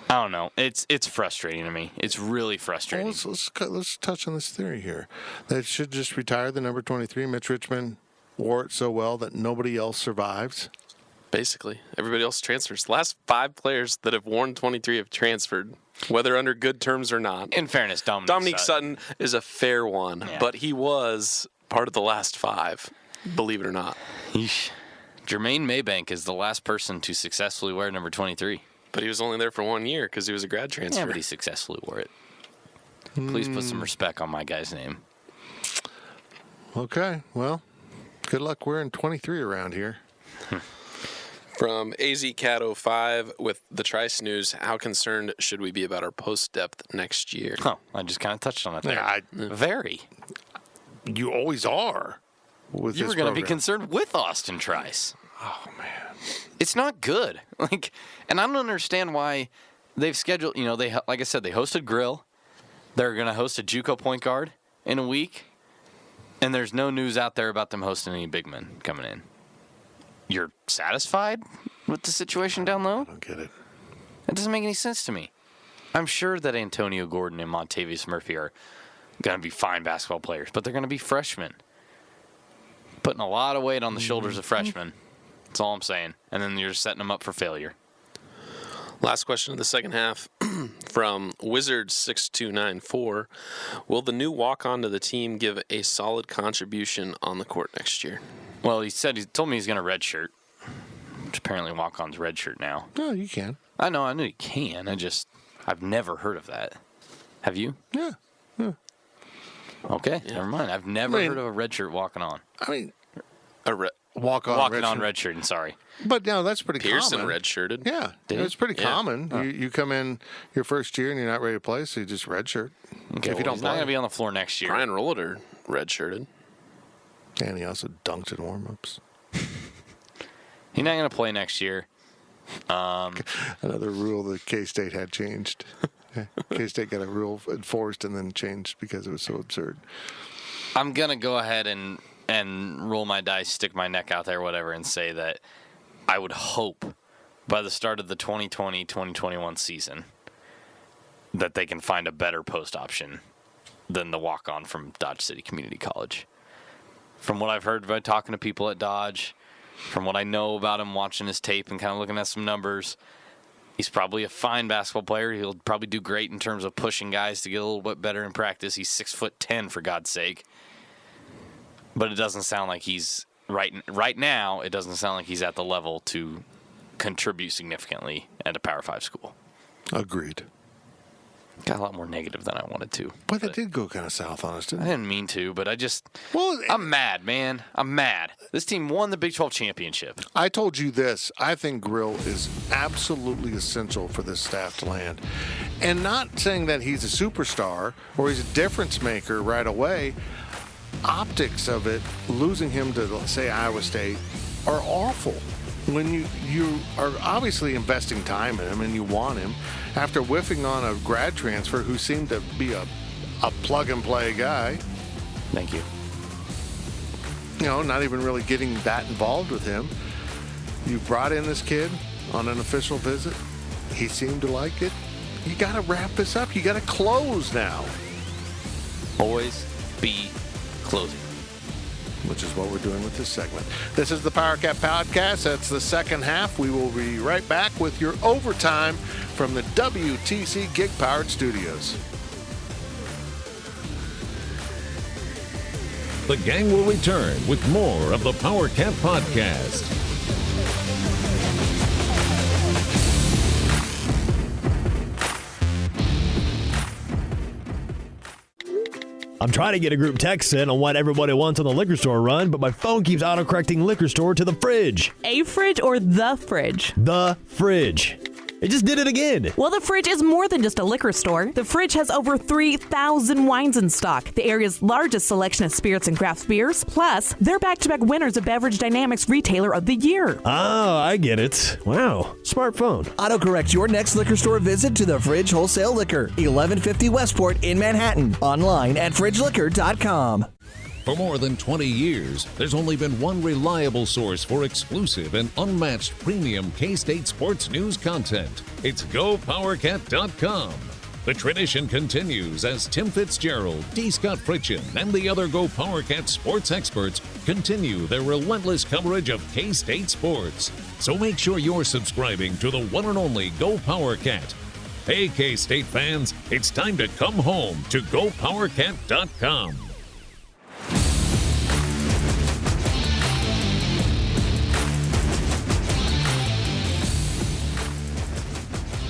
I don't know. It's frustrating to me. It's really frustrating. Well, let's touch on this theory here. They should just retire the number 23. Mitch Richmond wore it so well that nobody else survives. Basically, everybody else transfers. The last 5 players that have worn 23 have transferred, whether under good terms or not. In fairness, Dominique Sutton is a fair one, but he was part of the last 5, believe it or not. Yeesh. Jermaine Maybank is the last person to successfully wear number 23. But he was only there for 1 year because he was a grad transfer. Yeah, but he successfully wore it. Please put some respect on my guy's name. Okay, well, good luck wearing 23 around here. From AZCat05 with the Trice News, how concerned should we be about our post depth next year? Oh, I just kind of touched on it there. Yeah, Very. you always are. With You this were going to be program. concerned with Austin Trice. Oh man, It's not good. And I don't understand why they've scheduled. Like I said, they hosted Grill. They're going to host a JUCO point guard in a week, and there's no news out there about them hosting any big men coming in. You're satisfied with the situation down low? I don't get it. It doesn't make any sense to me. I'm sure that Antonio Gordon and Montavious Murphy are going to be fine basketball players, but they're going to be freshmen. Putting a lot of weight on the shoulders of freshmen. That's all I'm saying. And then you're setting them up for failure. Last question of the second half from Wizard6294. Will the new walk-on to the team give a solid contribution on the court next year? Well, he told me he's going to redshirt, which apparently walk-on's redshirt now. No, you can. I knew he can. I've never heard of that. Have you? Yeah. Okay, never mind. I've never heard of a redshirt walking on. I mean, Walking walking on redshirting, sorry. But no, that's pretty Pearson common. redshirted. Yeah, Did he? it's pretty Yeah. common. You come in your first year and you're not ready to play, so you just redshirt. Okay, if you don't he's not play. going to be on the floor next year. Brian Rollader redshirted. And he also dunked in warm-ups. He's not going to play next year. Another rule that K-State had changed. K-State got a rule enforced and then changed because it was so absurd. I'm going to go ahead and roll my dice, stick my neck out there, whatever, and say that I would hope by the start of the 2020-2021 season that they can find a better post option than the walk-on from Dodge City Community College. From what I've heard by talking to people at Dodge, from what I know about him watching his tape and kind of looking at some numbers, he's probably a fine basketball player. He'll probably do great in terms of pushing guys to get a little bit better in practice. He's 6'10", for God's sake. But it doesn't sound like he's right now. It doesn't sound like he's at the level to contribute significantly at a Power 5 school. Agreed. Got a lot more negative than I wanted to. But that did go kind of south on us, didn't I it? didn't mean to, but Well, I'm mad, man. I'm mad. This team won the Big 12 championship. I told you this. I think Grill is absolutely essential for this staff to land. And not saying that he's a superstar or he's a difference maker right away. Optics of it, losing him to, say, Iowa State, are awful. When you are obviously investing time in him and you want him, after whiffing on a grad transfer who seemed to be a plug-and-play guy, Thank you. not even really getting that involved with him, you brought in this kid on an official visit. He seemed to like it. You got to wrap this up. You got to close now. Always be closing. Which is what we're doing with this segment. This is the Powercat Podcast. That's the second half. We will be right back with your overtime from the WTC Gig Powered Studios. The gang will return with more of the Powercat Podcast. I'm trying to get a group text in on what everybody wants on the liquor store run, but my phone keeps autocorrecting liquor store to the fridge. A fridge or the fridge? The fridge. It just did it again. Well, the fridge is more than just a liquor store. The fridge has over 3,000 wines in stock, the area's largest selection of spirits and craft beers. Plus, they're back-to-back winners of Beverage Dynamics Retailer of the Year. Oh, I get it. Wow. Smartphone. Autocorrect your next liquor store visit to the Fridge Wholesale Liquor, 1150 Westport in Manhattan. Online at fridgeliquor.com. For more than 20 years, there's only been one reliable source for exclusive and unmatched premium K-State sports news content. It's GoPowercat.com. The tradition continues as Tim Fitzgerald, D. Scott Fritchen, and the other Go Powercat sports experts continue their relentless coverage of K-State sports. So make sure you're subscribing to the one and only Go Powercat. Hey, K-State fans, it's time to come home to GoPowercat.com.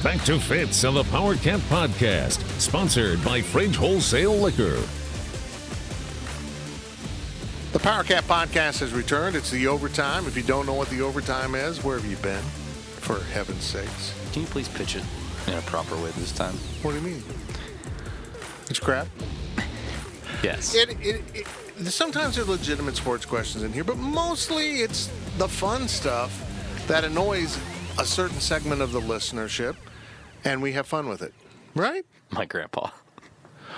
Back to Fitz on the Powercat Podcast, sponsored by Fridge Wholesale Liquor. The Powercat Podcast has returned. It's the overtime. If you don't know what the overtime is, where have you been? For heaven's sakes. Can you please pitch it in a proper way this time? What do you mean? It's crap? Yes. Sometimes there's legitimate sports questions in here, but mostly it's the fun stuff that annoys a certain segment of the listenership, and we have fun with it. Right? My grandpa.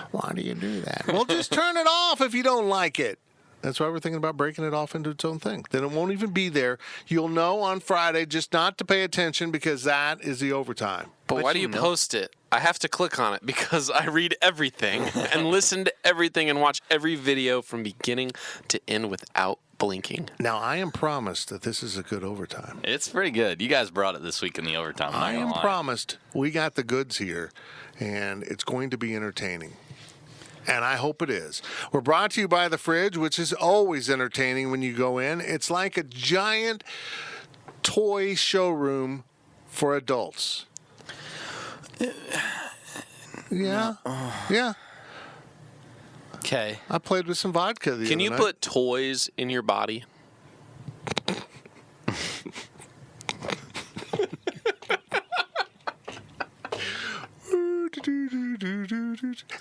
Why do you do that? Well, just turn it off if you don't like it. That's why we're thinking about breaking it off into its own thing. Then it won't even be there. You'll know on Friday just not to pay attention because that is the overtime. But why do you post it? I have to click on it because I read everything and listen to everything and watch every video from beginning to end without blinking. Now, I am promised that this is a good overtime. It's pretty good. You guys brought it this week in the overtime. I am promised we got the goods here, and it's going to be entertaining. And I hope it is. We're brought to you by The Fridge, which is always entertaining when you go in. It's like a giant toy showroom for adults. Yeah. Yeah. Okay. I played with some vodka the other night. Can you put toys in your body?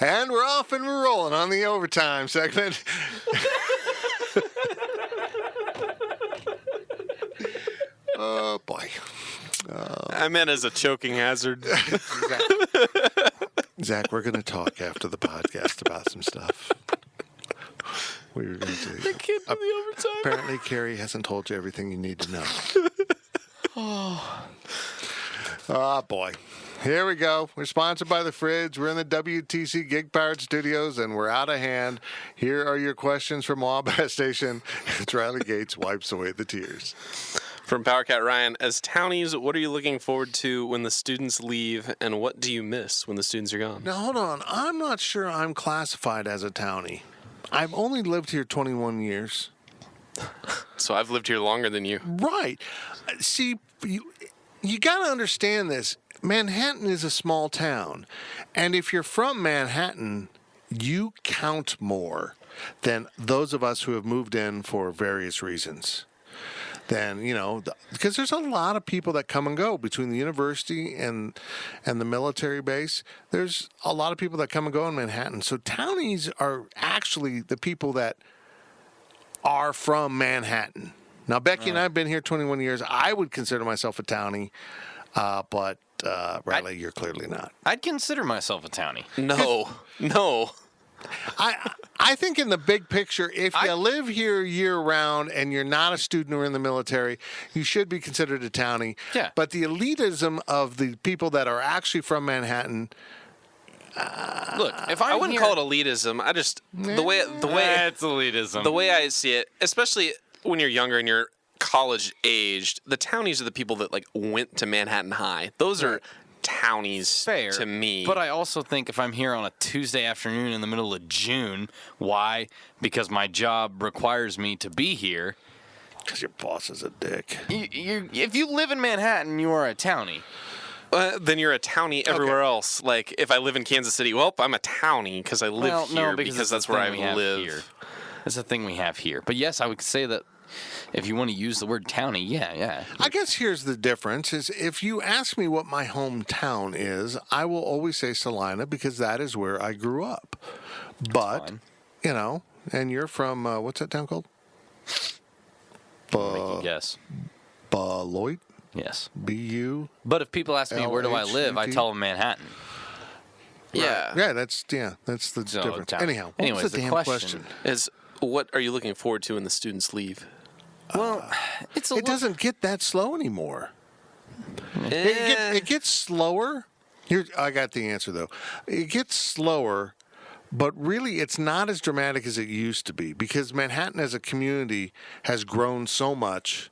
And we're off and we're rolling on the overtime segment. Oh, boy. I meant as a choking hazard. Zach, we're going to talk after the podcast about some stuff. We were going to do. The kid in the overtime. Apparently, Carrie hasn't told you everything you need to know. Oh, boy. Here we go. We're sponsored by The Fridge. We're in the WTC Gig Pirate Studios, and we're out of hand. Here are your questions from Wabash Station as Riley Gates wipes away the tears. From Powercat Ryan, as townies, what are you looking forward to when the students leave, and what do you miss when the students are gone? Now, hold on. I'm not sure I'm classified as a townie. I've only lived here 21 years. So I've lived here longer than you. Right. See, you got to understand this. Manhattan is a small town, and if you're from Manhattan, you count more than those of us who have moved in for various reasons. Then, because there's a lot of people that come and go between the university and the military base. There's a lot of people that come and go in Manhattan. So townies are actually the people that are from Manhattan. Now, Becky and I have been here 21 years. I would consider myself a townie, but Riley, you're clearly not. I'd consider myself a townie. No. I think in the big picture, if you live here year-round and you're not a student or in the military, you should be considered a townie. Yeah. But the elitism of the people that are actually from Manhattan... Look, if I wouldn't call it elitism. I just... The way it's elitism. The way I see it, especially when you're younger and you're college-aged, the townies are the people that, went to Manhattan High. Those are... townies Fair, to me. But I also think if I'm here on a Tuesday afternoon in the middle of June, why? Because my job requires me to be here. Because your boss is a dick. If you live in Manhattan, you are a townie. Then you're a townie everywhere else. Like, if I live in Kansas City, I'm a townie because I live here because that's where I live. Here. That's the thing we have here. But yes, I would say that if you want to use the word townie, yeah. I guess here's the difference is if you ask me what my hometown is, I will always say Salina because that is where I grew up. But, and you're from, what's that town called? Yes. Beloit? Yes. B-U? But if people ask me where do I live, I tell them Manhattan. Yeah. Right. Yeah, that's the difference. Town. Anyhow, anyways, what's the damn question is, what are you looking forward to when the students leave? Well, it doesn't get that slow anymore. It gets slower. I got the answer, though. It gets slower, but really it's not as dramatic as it used to be because Manhattan as a community has grown so much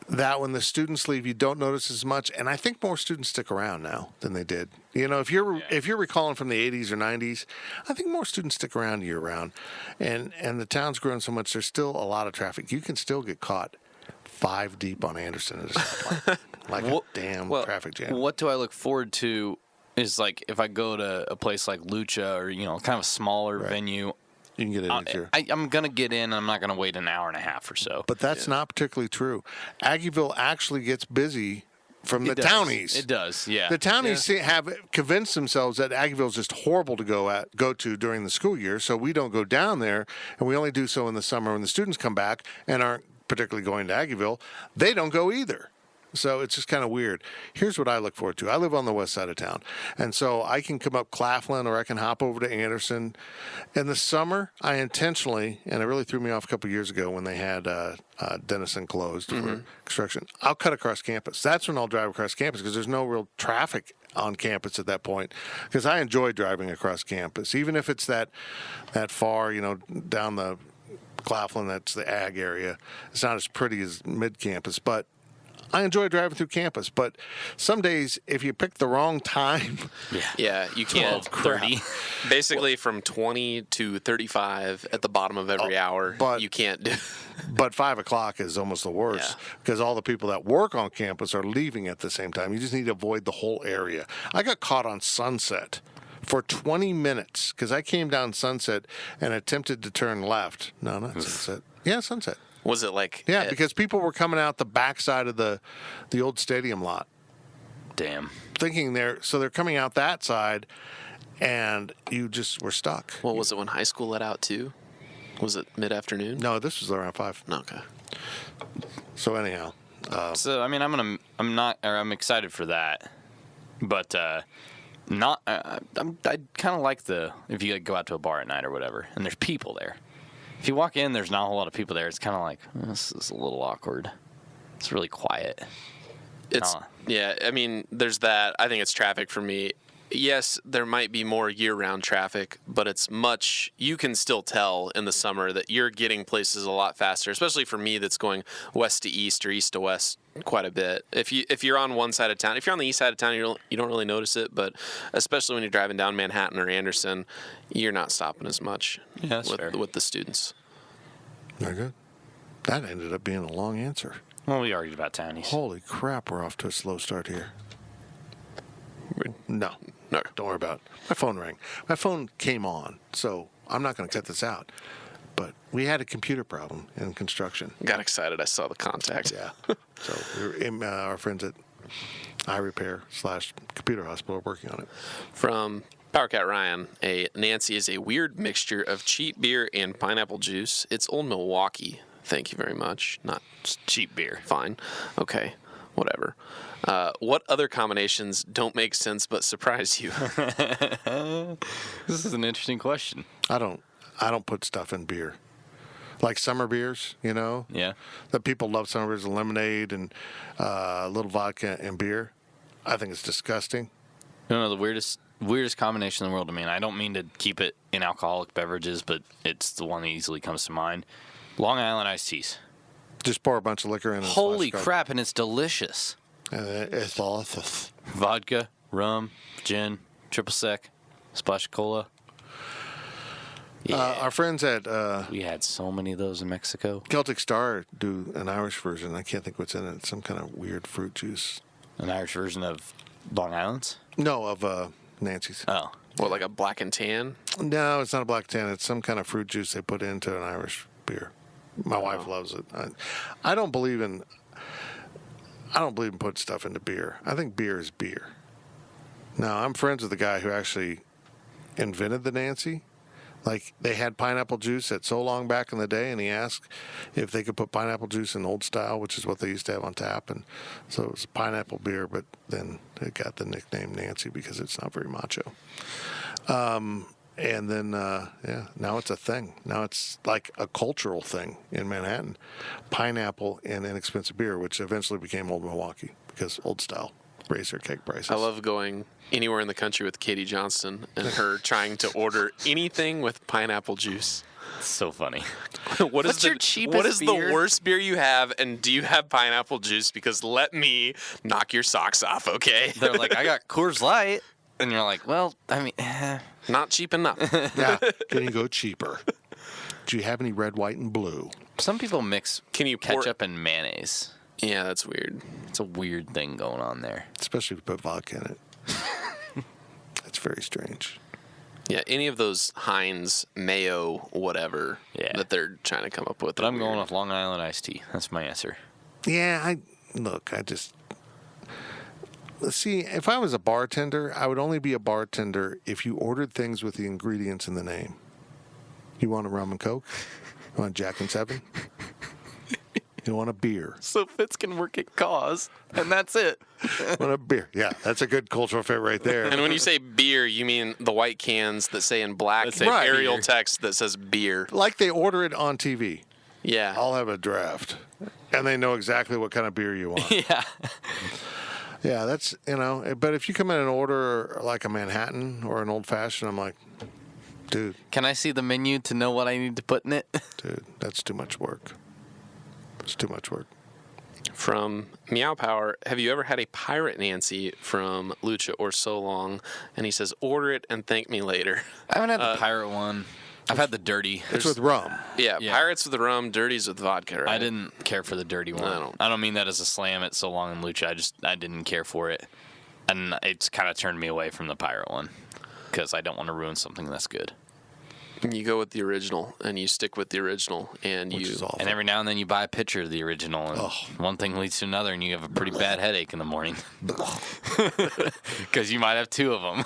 that when the students leave, you don't notice as much. And I think more students stick around now than they did. If you're recalling from the 80s or 90s, I think more students stick around year round. And the town's grown so much, there's still a lot of traffic. You can still get caught 5 deep on Anderson at a stoplight. a damn traffic jam. What do I look forward to is if I go to a place like Lucha or, kind of a smaller venue, You can get in if you're. I'm going to get in. I'm not going to wait an hour and a half or so. But that's not particularly true. Aggieville actually gets busy from the townies. It does, yeah. The townies have convinced themselves that Aggieville is just horrible to go to during the school year, so we don't go down there, and we only do so in the summer when the students come back and aren't particularly going to Aggieville. They don't go either. So it's just kind of weird. Here's what I look forward to. I live on the west side of town, and so I can come up Claflin or I can hop over to Anderson. In the summer, I intentionally, and it really threw me off a couple of years ago when they had Denison closed for construction, I'll cut across campus. That's when I'll drive across campus because there's no real traffic on campus at that point, because I enjoy driving across campus, even if it's that far, down the Claflin, that's the ag area. It's not as pretty as mid-campus, but I enjoy driving through campus. But some days, if you pick the wrong time, you can't. 30. Basically, from 20 to 35 at the bottom of every hour, but you can't do. But 5 o'clock is almost the worst because all the people that work on campus are leaving at the same time. You just need to avoid the whole area. I got caught on Sunset for 20 minutes because I came down Sunset and attempted to turn left. No, not Sunset. Yeah, Sunset. Was it like... Yeah, because people were coming out the backside of the old stadium lot. Damn. Thinking they're coming out that side, and you just were stuck. What was it when high school let out too? Was it mid-afternoon? No, this was around 5. Okay. So anyhow. So, I mean, I'm excited for that, but I kind of like if you go out to a bar at night or whatever, and there's people there. If you walk in, there's not a whole lot of people there. It's kind of like, this is a little awkward. It's really quiet. I mean, there's that. I think it's traffic for me. Yes, there might be more year-round traffic, but you can still tell in the summer that you're getting places a lot faster, especially for me that's going west to east or east to west quite a bit. If you're on one side of town, if you're on the east side of town, you don't really notice it, but especially when you're driving down Manhattan or Anderson, you're not stopping as much with the students. Very good. That ended up being a long answer. Well, we argued about townies. Holy crap, we're off to a slow start here. No, don't worry about it. My phone rang. My phone came on, so I'm not going to cut this out. But we had a computer problem in construction. Got excited. I saw the contact. Yeah. So our friends at iRepair/Computer Hospital are working on it. From Powercat Ryan, a Nancy is a weird mixture of cheap beer and pineapple juice. It's Old Milwaukee. Thank you very much. Not cheap beer. Fine. Okay. Whatever. What other combinations don't make sense but surprise you? This is an interesting question. I don't put stuff in beer. Like summer beers, Yeah. That people love summer beers, lemonade and a little vodka and beer. I think it's disgusting. The weirdest combination in the world to me, and I don't mean to keep it in alcoholic beverages, but it's the one that easily comes to mind. Long Island iced teas. Just pour a bunch of liquor in. Holy crap, and it's delicious. It's delicious. Vodka, rum, gin, triple sec, splash of cola. Yeah. Our friends at... we had so many of those in Mexico. Celtic Star do an Irish version. I can't think what's in it. It's some kind of weird fruit juice. An Irish version of Long Island's? No, of Nancy's. Oh. What, like a black and tan? No, it's not a black and tan. It's some kind of fruit juice they put into an Irish beer. My wife loves it. I don't believe in putting stuff into beer. I think beer is beer. Now, I'm friends with the guy who actually invented the Nancy. Like, they had pineapple juice at So Long back in the day, and he asked if they could put pineapple juice in Old Style, which is what they used to have on tap. And so it was pineapple beer, but then it got the nickname Nancy because it's not very macho. And then, now it's a thing. Now it's like a cultural thing in Manhattan. Pineapple and inexpensive beer, which eventually became Old Milwaukee because Old Style raised their cake prices. I love going anywhere in the country with Katie Johnston and her trying to order anything with pineapple juice. It's so funny. What's your cheapest What is beer? The worst beer you have, and do you have pineapple juice? Because let me knock your socks off, okay? They're like, I got Coors Light. And you're like, well, I mean... Not cheap enough. Yeah, can you go cheaper? Do you have any red, white, and blue? Some people mix ketchup and mayonnaise. Yeah, that's weird. It's a weird thing going on there. Especially if you put vodka in it. It's very strange. Yeah, any of those Heinz, Mayo, whatever that they're trying to come up with. But I'm going with Long Island iced tea. That's my answer. Yeah, see, if I was a bartender, I would only be a bartender if you ordered things with the ingredients in the name. You want a rum and Coke? You want Jack and Seven? You want a beer? So Fitz can work at Cause, and that's it. Want a beer? Yeah, that's a good cultural fit right there. And when you say beer, you mean the white cans that say in black Arial text that says beer. Like they order it on TV. Yeah. I'll have a draft. And they know exactly what kind of beer you want. Yeah. Yeah, that's, but if you come in and order like a Manhattan or an old fashioned, I'm like, dude. Can I see the menu to know what I need to put in it? Dude, that's too much work. It's too much work. From Meow Power, have you ever had a Pirate Nancy from Lucha or So Long? And he says, order it and thank me later. I haven't had the pirate one. I've had the dirty. It's with rum. Yeah, Pirates with the rum, Dirty's with vodka, right? I didn't care for the dirty one. I don't mean that as a slam at So Long and Lucha. I didn't care for it. And it's kind of turned me away from the pirate one because I don't want to ruin something that's good. You go with the original, and you stick with the orial, and and every now and then you buy a picture of the original, and one thing leads to another, and you have a pretty bad headache in the morning because you might have two of them.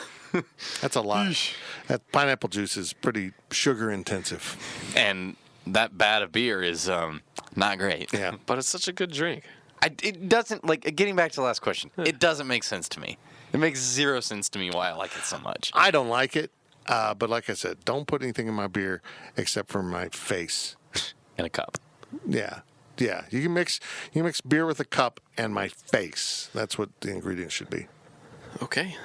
That's a lot. That pineapple juice is pretty sugar intensive, and that bad of beer is not great. Yeah, but it's such a good drink. It doesn't getting back to the last question. It doesn't make sense to me. It makes zero sense to me why I like it so much. I don't like it. But like I said, don't put anything in my beer except for my face. In a cup. Yeah. Yeah. You can mix beer with a cup and my face. That's what the ingredients should be. Okay.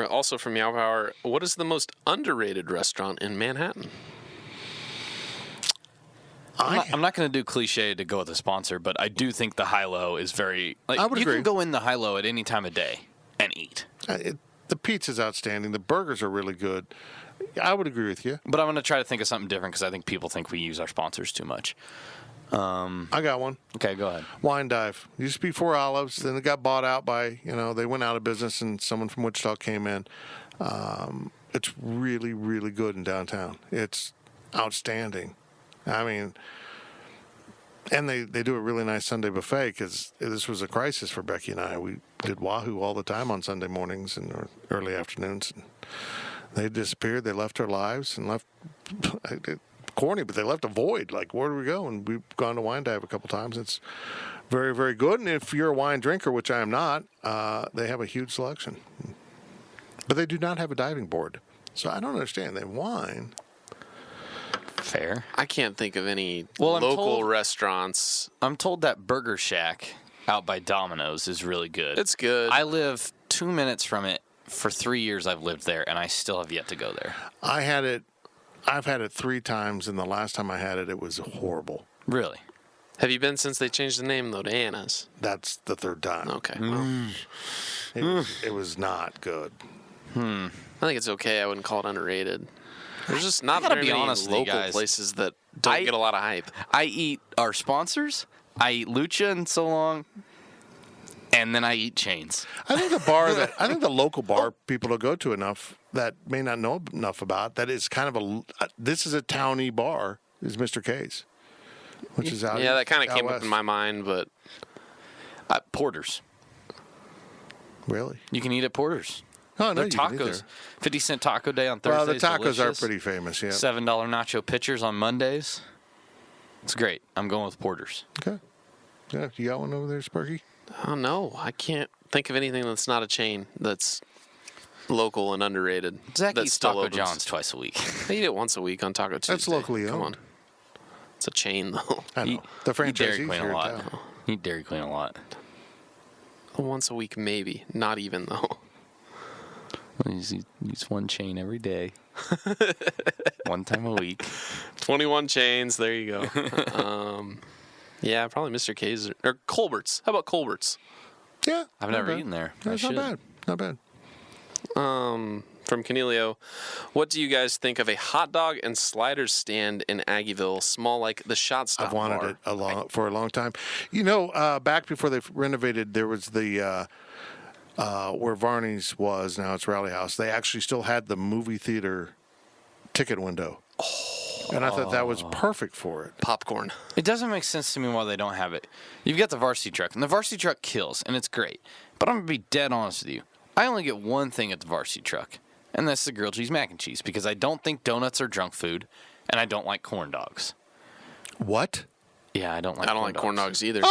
Also from Meow Power, what is the most underrated restaurant in Manhattan? I'm not going to do cliche to go with a sponsor, but I do think the High-Low is very... I would agree. You can go in the High-Low at any time of day and eat. The pizza's outstanding. The burgers are really good. I would agree with you. But I'm going to try to think of something different because I think people think we use our sponsors too much. I got one. Okay, go ahead. Wine Dive. Used to be Four Olives. Then it got bought out by, they went out of business and someone from Wichita came in. It's really, really good in downtown. It's outstanding. I mean, and they do a really nice Sunday buffet because this was a crisis for Becky and I. We did Wahoo all the time on Sunday mornings and early afternoons. And they disappeared. They left our lives and left corny, but they left a void. Like, where do we go? And we've gone to Wine Dive a couple times. It's very, very good. And if you're a wine drinker, which I am not, they have a huge selection. But they do not have a diving board. So I don't understand. They have wine. Fair. I can't think of any local restaurants. I'm told that Burger Shack out by Domino's is really good. It's good. I live 2 minutes from it. For 3 years I've lived there, and I still have yet to go there. I've had it 3 times, and the last time I had it, it was horrible. Really? Have you been since they changed the name, though, to Anna's? That's the 3rd time. Okay. It was not good. I think it's okay. I wouldn't call it underrated. There's just not very many local places that don't get a lot of hype. I eat our sponsors. I eat Lucha and So Long. And then I eat chains. I think the local bar people will go to enough that may not know enough about that is kind of this is a towny bar is Mr. K's, which is out. Yeah, that kind of came west. up in my mind, but Porter's. Really? You can eat at Porter's. Oh, no, their you can eat tacos. there. 50-cent taco day on Thursdays. Well, the tacos delicious. are pretty famous. Yeah. $7 nacho pitchers on Mondays. It's great. I'm going with Porter's. Okay. Yeah, you got one over there, Sparky? Oh, no. I can't think of anything that's not a chain that's local and underrated. Zach that eats still Taco opens. John's twice a week. I eat it once a week on Taco Tuesday. That's locally owned. Come on. It's a chain, though. I know. The Eat Dairy franchisees Queen here a in lot. town. Eat Dairy Queen a lot. Once a week, maybe. Not even, though. He's one chain every day. One time a week. 21 chains. There you go. Yeah, probably Mr. K's or Colbert's. How about Colbert's? Yeah. I've never eaten there. That's not bad. Not bad. From Canelio, what do you guys think of a hot dog and sliders stand in Aggieville, small like the Shot Stop I've wanted bar? it for a long time. Back before they renovated, there was the where Varney's was. Now it's Rally House. They actually still had the movie theater ticket window. And I thought that was perfect for it. Popcorn. It doesn't make sense to me why they don't have it. You've got the varsity truck, and the varsity truck kills, and it's great. But I'm going to be dead honest with you. I only get one thing at the varsity truck, and that's the grilled cheese mac and cheese, because I don't think donuts are junk food, and I don't like corn dogs. What? Yeah, I don't like corn dogs either.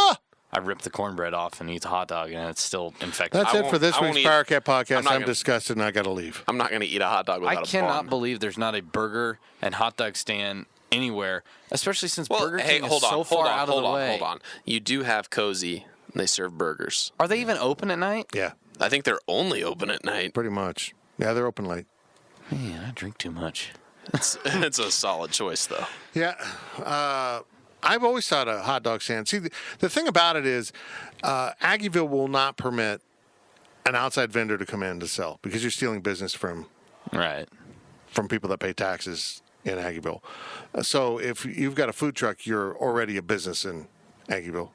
I rip the cornbread off and eat the hot dog, and it's still infected. That's it for this week's Powercat Podcast. I'm disgusted, and I got to leave. I'm not going to eat a hot dog without a bun. I cannot believe there's not a burger and hot dog stand anywhere, especially since Burger King is so far out of the way. Hold on. You do have Cozy. They serve burgers. Are they even open at night? Yeah. I think they're only open at night. Pretty much. Yeah, they're open late. Man, I drink too much. It's a solid choice, though. Yeah. I've always thought a hot dog stand. See, the thing about it is Aggieville will not permit an outside vendor to come in to sell because you're stealing business from people that pay taxes in Aggieville. So if you've got a food truck, you're already a business in Aggieville.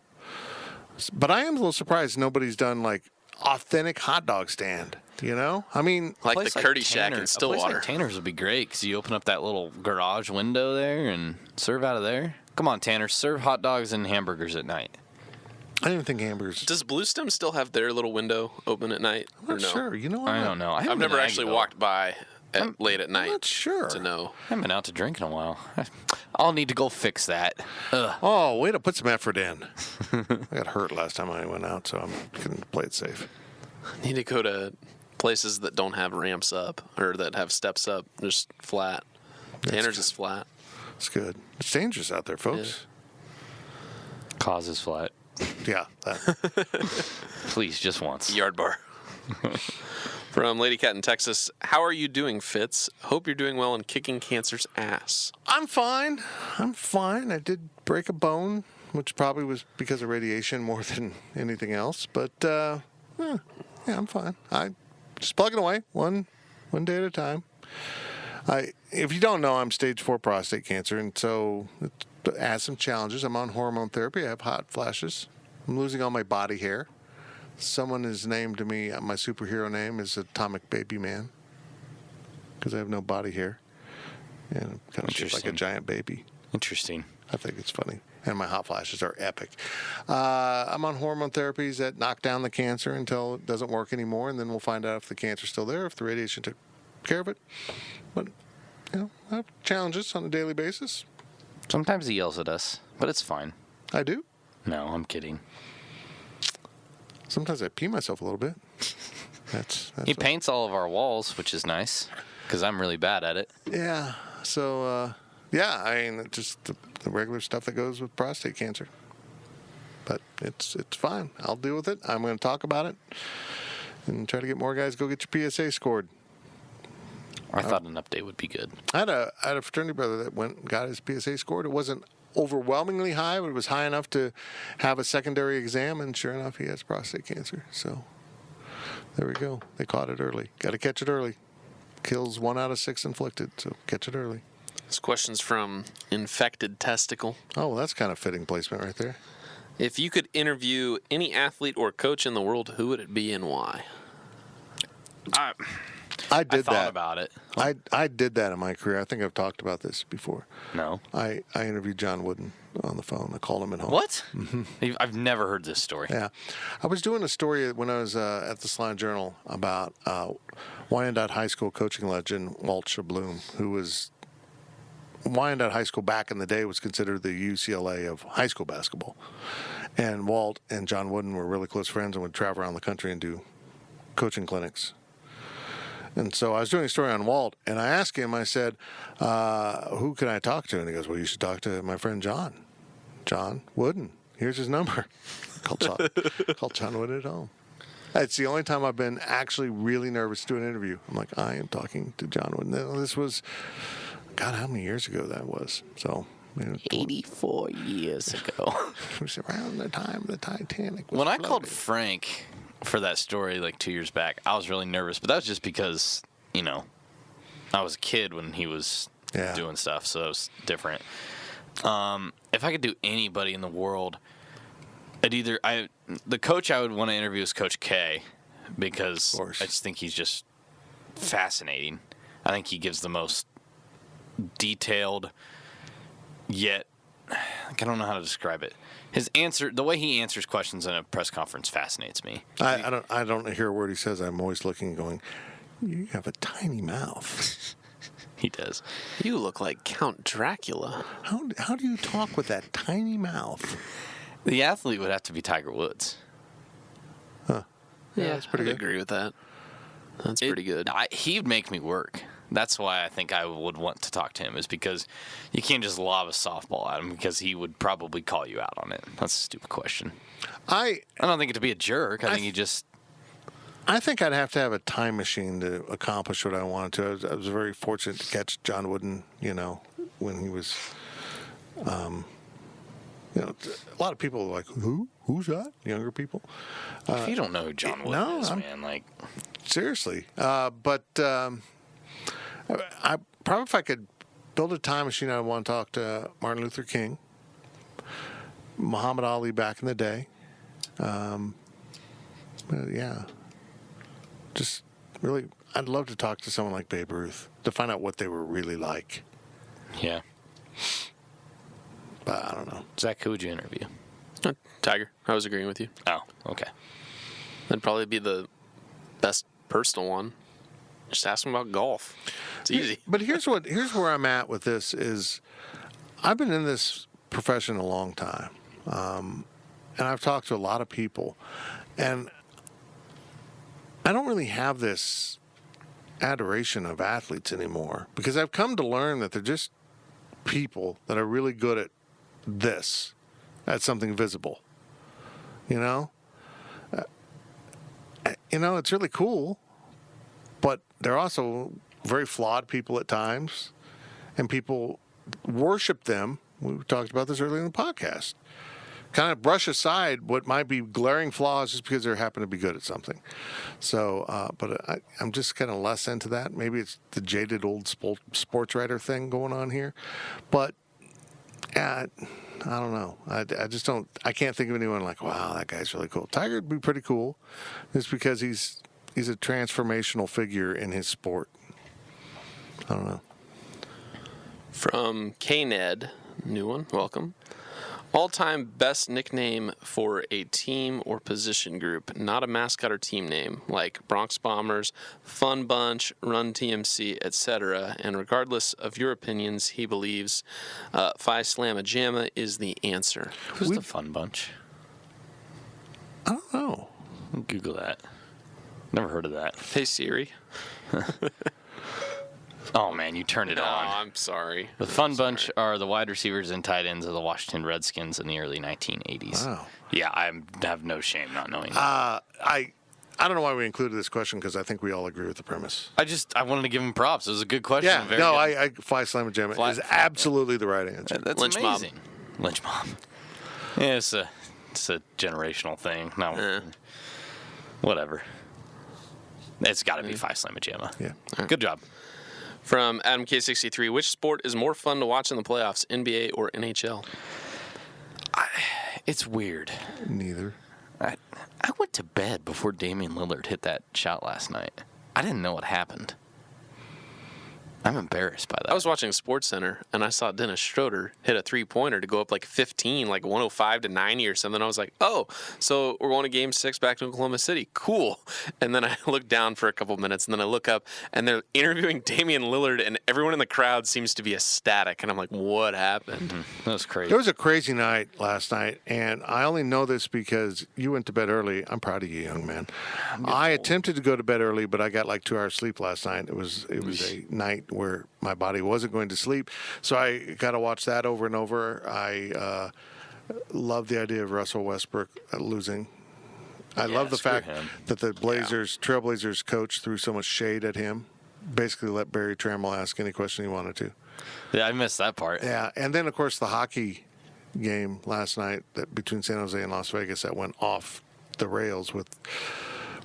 But I am a little surprised nobody's done like authentic hot dog stand. You know, I mean, like the Curdy Shack in Stillwater. A place like Tanner's would be great because you open up that little garage window there and serve out of there. Come on, Tanner, serve hot dogs and hamburgers at night. I don't even think hamburgers. Does Bluestem still have their little window open at night? I'm not sure. You know what? I don't know. I've never actually walked by late at night. I'm not sure. To know. I haven't been out to drink in a while. I'll need to go fix that. Ugh. Oh, way to put some effort in. I got hurt last time I went out, so I'm going to play it safe. I need to go to places that don't have ramps up or that have steps up, just flat. Tanner's is flat. It's good. It's dangerous out there, folks. Yeah. Cause is flat. Yeah. Please, just once. Yard bar. From Lady Cat in Texas, how are you doing, Fitz? Hope you're doing well and kicking cancer's ass. I'm fine. I did break a bone, which probably was because of radiation more than anything else. But, yeah, I'm fine. I just plugging away one day at a time. If you don't know, I'm stage 4 prostate cancer, and so it has some challenges. I'm on hormone therapy. I have hot flashes. I'm losing all my body hair. Someone has named me, my superhero name is Atomic Baby Man, because I have no body hair. And I'm kind of shaped like a giant baby. Interesting. I think it's funny. And my hot flashes are epic. I'm on hormone therapies that knock down the cancer until it doesn't work anymore, and then we'll find out if the cancer's still there, if the radiation took care of it. But, I have challenges on a daily basis. Sometimes he yells at us, but it's fine. I do? No, I'm kidding. Sometimes I pee myself a little bit. He paints all of our walls, which is nice, because I'm really bad at it. Yeah. So, I mean, just the regular stuff that goes with prostate cancer. But it's fine. I'll deal with it. I'm going to talk about it and try to get more guys to go get your PSA scored. I thought an update would be good. I had a fraternity brother that went and got his PSA scored. It wasn't overwhelmingly high, but it was high enough to have a secondary exam, and sure enough, he has prostate cancer. So there we go. They caught it early. Got to catch it early. Kills 1 out of 6 inflicted, so catch it early. This question's from Infected Testicle. Oh, well, that's kind of fitting placement right there. If you could interview any athlete or coach in the world, who would it be and why? I thought about it. I did that in my career. I think I've talked about this before. No. I interviewed John Wooden on the phone. I called him at home. What? Mm-hmm. I've never heard this story. Yeah. I was doing a story when I was at the Salina Journal about Wyandotte High School coaching legend Walt Shabloom, who was Wyandotte High School back in the day was considered the UCLA of high school basketball. And Walt and John Wooden were really close friends and would travel around the country and do coaching clinics. And so I was doing a story on Walt, and I asked him, I said, who can I talk to? And he goes, well, you should talk to my friend John Wooden. Here's his number. Called John Wooden at home. It's the only time I've been actually really nervous to do an interview. I'm like, I am talking to John Wooden. This was, God, how many years ago that was? So, 84 years ago. It was around the time of the Titanic. When I called Frank for that story like 2 years back, I was really nervous, but that was just because, I was a kid when he was doing stuff, so it was different. If I could do anybody in the world, the coach I would want to interview is Coach K, because I just think he's just fascinating. I think he gives the most detailed, yet I don't know how to describe it. His answer, the way he answers questions in a press conference, fascinates me. I don't hear a word he says. I'm always looking and going, you have a tiny mouth. He does. You look like Count Dracula. How do you talk with that tiny mouth? The athlete would have to be Tiger Woods. Huh. Yeah, that's pretty I'd good. agree with that. That's pretty good. He'd make me work. That's why I think I would want to talk to him, is because you can't just lob a softball at him, because he would probably call you out on it. That's a stupid question. I don't think it to be a jerk. I think he just... I think I'd have to have a time machine to accomplish what I wanted to. I was very fortunate to catch John Wooden, when he was, a lot of people are like, who's that? Younger people. If you don't know who John Wooden is, man, seriously. But I probably, if I could build a time machine, I'd want to talk to Martin Luther King, Muhammad Ali back in the day. Yeah. Just really, I'd love to talk to someone like Babe Ruth to find out what they were really like. Yeah. But I don't know. Zach, who would you interview? Tiger. I was agreeing with you. Oh, okay. That'd probably be the best personal one. Just ask him about golf. It's easy. But here's where I'm at with this is, I've been in this profession a long time, and I've talked to a lot of people, and I don't really have this adoration of athletes anymore, because I've come to learn that they're just people that are really good at this, at something visible. It's really cool, but they're also very flawed people at times, and people worship them. We talked about this earlier in the podcast. Kind of brush aside what might be glaring flaws just because they happen to be good at something. So, but I'm just kind of less into that. Maybe it's the jaded old sports writer thing going on here. But I don't know. I just don't. I can't think of anyone like, wow, that guy's really cool. Tiger would be pretty cool, just because he's a transformational figure in his sport. I don't know. From K-Ned, new one, welcome. All-time best nickname for a team or position group, not a mascot or team name, like Bronx Bombers, Fun Bunch, Run TMC, etc. And regardless of your opinions, he believes Phi Slamma Jamma is the answer. Who's the Fun Bunch? I don't know. Google that. Never heard of that. Hey, Siri. Oh, man, you turned it on. Oh, I'm sorry. The Fun Bunch are the wide receivers and tight ends of the Washington Redskins in the early 1980s. Wow. Yeah, I have no shame not knowing that. I don't know why we included this question, because I think we all agree with the premise. I wanted to give him props. It was a good question. Yeah, Very good. Phi Slamma Jamma is absolutely the right answer. That's Lynch mob. amazing. Lynch mob. Yeah, it's a generational thing. No, whatever. It's got to be Phi Slamma Jamma. Yeah. Good job. From Adam K63, which sport is more fun to watch in the playoffs, NBA or NHL? It's weird. Neither. I went to bed before Damian Lillard hit that shot last night. I didn't know what happened. I'm embarrassed by that. I was watching SportsCenter, and I saw Dennis Schroeder hit a three-pointer to go up like 15, like 105 to 90 or something. I was like, oh, so we're going to Game 6 back to Oklahoma City. Cool. And then I look down for a couple minutes, and then I look up, and they're interviewing Damian Lillard, and everyone in the crowd seems to be ecstatic. And I'm like, what happened? That was crazy. It was a crazy night last night, and I only know this because you went to bed early. I'm proud of you, young man. I attempted to go to bed early, but I got like 2 hours sleep last night. It was a night where my body wasn't going to sleep, so I got to watch that over and over. I love the idea of Russell Westbrook losing. I love the fact that the Trailblazers coach threw so much shade at him. Basically let Barry Trammell ask any question he wanted to. Yeah, I missed that part. Yeah, and then, of course, the hockey game last night between San Jose and Las Vegas that went off the rails with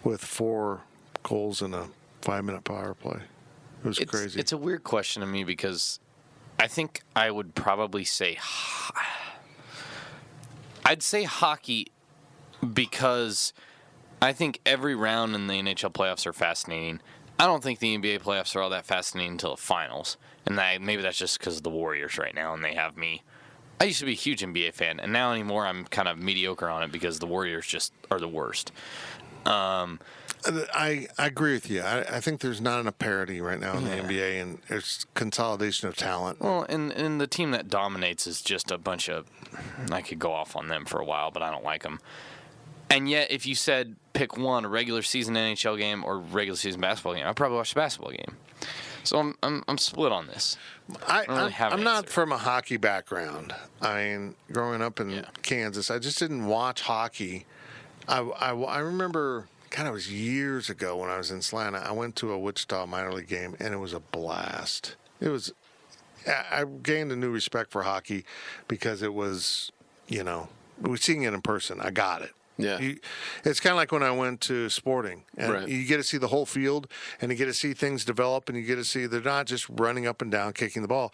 4 goals in a 5-minute power play. It was crazy. It's a weird question to me, because I think I would probably say I'd say hockey, because I think every round in the NHL playoffs are fascinating. I don't think the NBA playoffs are all that fascinating until the finals. And maybe that's just because of the Warriors right now, and they have me. I used to be a huge NBA fan, and now anymore I'm kind of mediocre on it because the Warriors just are the worst. I agree with you. I think there's not enough parity right now in the NBA, and there's consolidation of talent. Well, and the team that dominates is just a bunch of. I could go off on them for a while, but I don't like them. And yet, if you said pick one, a regular season NHL game or regular season basketball game, I'd probably watch the basketball game. So I'm split on this. I'm not from a hockey background. I mean, growing up in Kansas, I just didn't watch hockey. I remember, it was years ago when I was in Atlanta. I went to a Wichita minor league game, and it was a blast. I gained a new respect for hockey because it was, we seeing it in person. I got it. Yeah. It's kind of like when I went to sporting, and you get to see the whole field, and you get to see things develop, and you get to see they're not just running up and down, kicking the ball.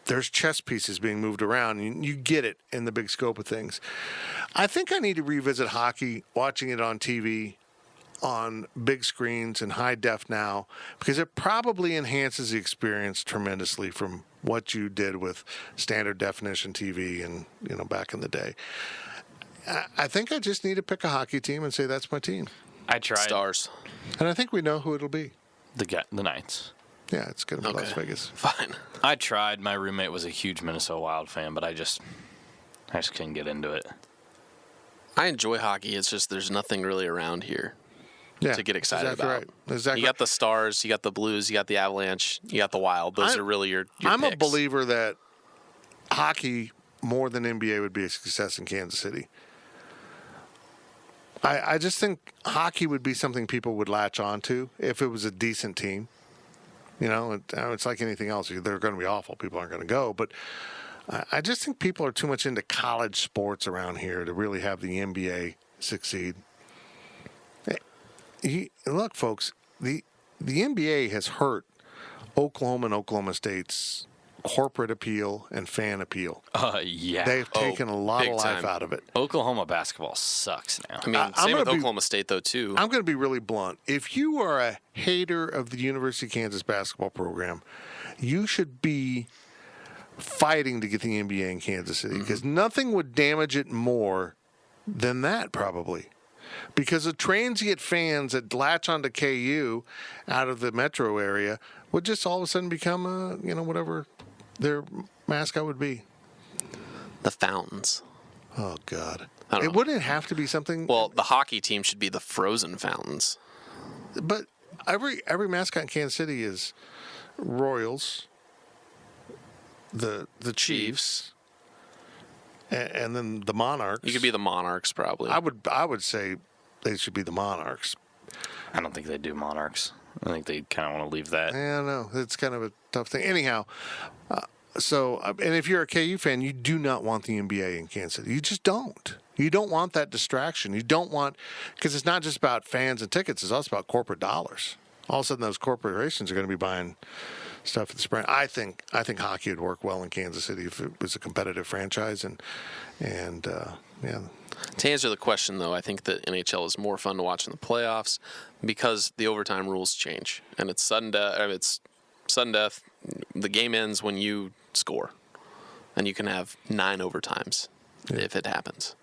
There's chess pieces being moved around, and you get it in the big scope of things. I think I need to revisit hockey, watching it on TV, on big screens and high def now, because it probably enhances the experience tremendously from what you did with standard definition TV and back in the day. I think I just need to pick a hockey team and say that's my team. I tried. Stars. And I think we know who it'll be. The Knights. Yeah, it's going to be Las Vegas. Fine. I tried. My roommate was a huge Minnesota Wild fan, but I just couldn't get into it. I enjoy hockey. It's just there's nothing really around here to get excited about. Right. Exactly. You got the Stars, you got the Blues, you got the Avalanche, you got the Wild. Those are really your I'm picks. a believer that hockey, more than NBA, would be a success in Kansas City. I just think hockey would be something people would latch on to if it was a decent team. It's like anything else. They're going to be awful. People aren't going to go. But I just think people are too much into college sports around here to really have the NBA succeed. Look, folks, the NBA has hurt Oklahoma and Oklahoma State's corporate appeal and fan appeal. Yeah. They've taken a lot of life time. out of it. Oklahoma basketball sucks now. I mean, same with Oklahoma State, though, too. I'm going to be really blunt. If you are a hater of the University of Kansas basketball program, you should be fighting to get the NBA in Kansas City because nothing would damage it more than that, probably. Because the transient fans that latch onto KU out of the metro area would just all of a sudden become, whatever their mascot would be. The Fountains. Oh, God. It wouldn't have to be something. Well, the hockey team should be the Frozen Fountains. But every mascot in Kansas City is Royals, the Chiefs, and then the Monarchs. You could be the Monarchs, probably. I would say they should be the Monarchs. I don't think they do Monarchs. I think they kind of want to leave that. Yeah, no, it's kind of a tough thing. Anyhow, and if you're a KU fan, you do not want the NBA in Kansas City. You just don't. You don't want that distraction. You don't want, because it's not just about fans and tickets. It's also about corporate dollars. All of a sudden, those corporations are going to be buying stuff at the spring. I think hockey would work well in Kansas City if it was a competitive franchise, and yeah. To answer the question, though, I think that NHL is more fun to watch in the playoffs because the overtime rules change, and it's sudden death. The game ends when you score, and you can have 9 overtimes if it happens.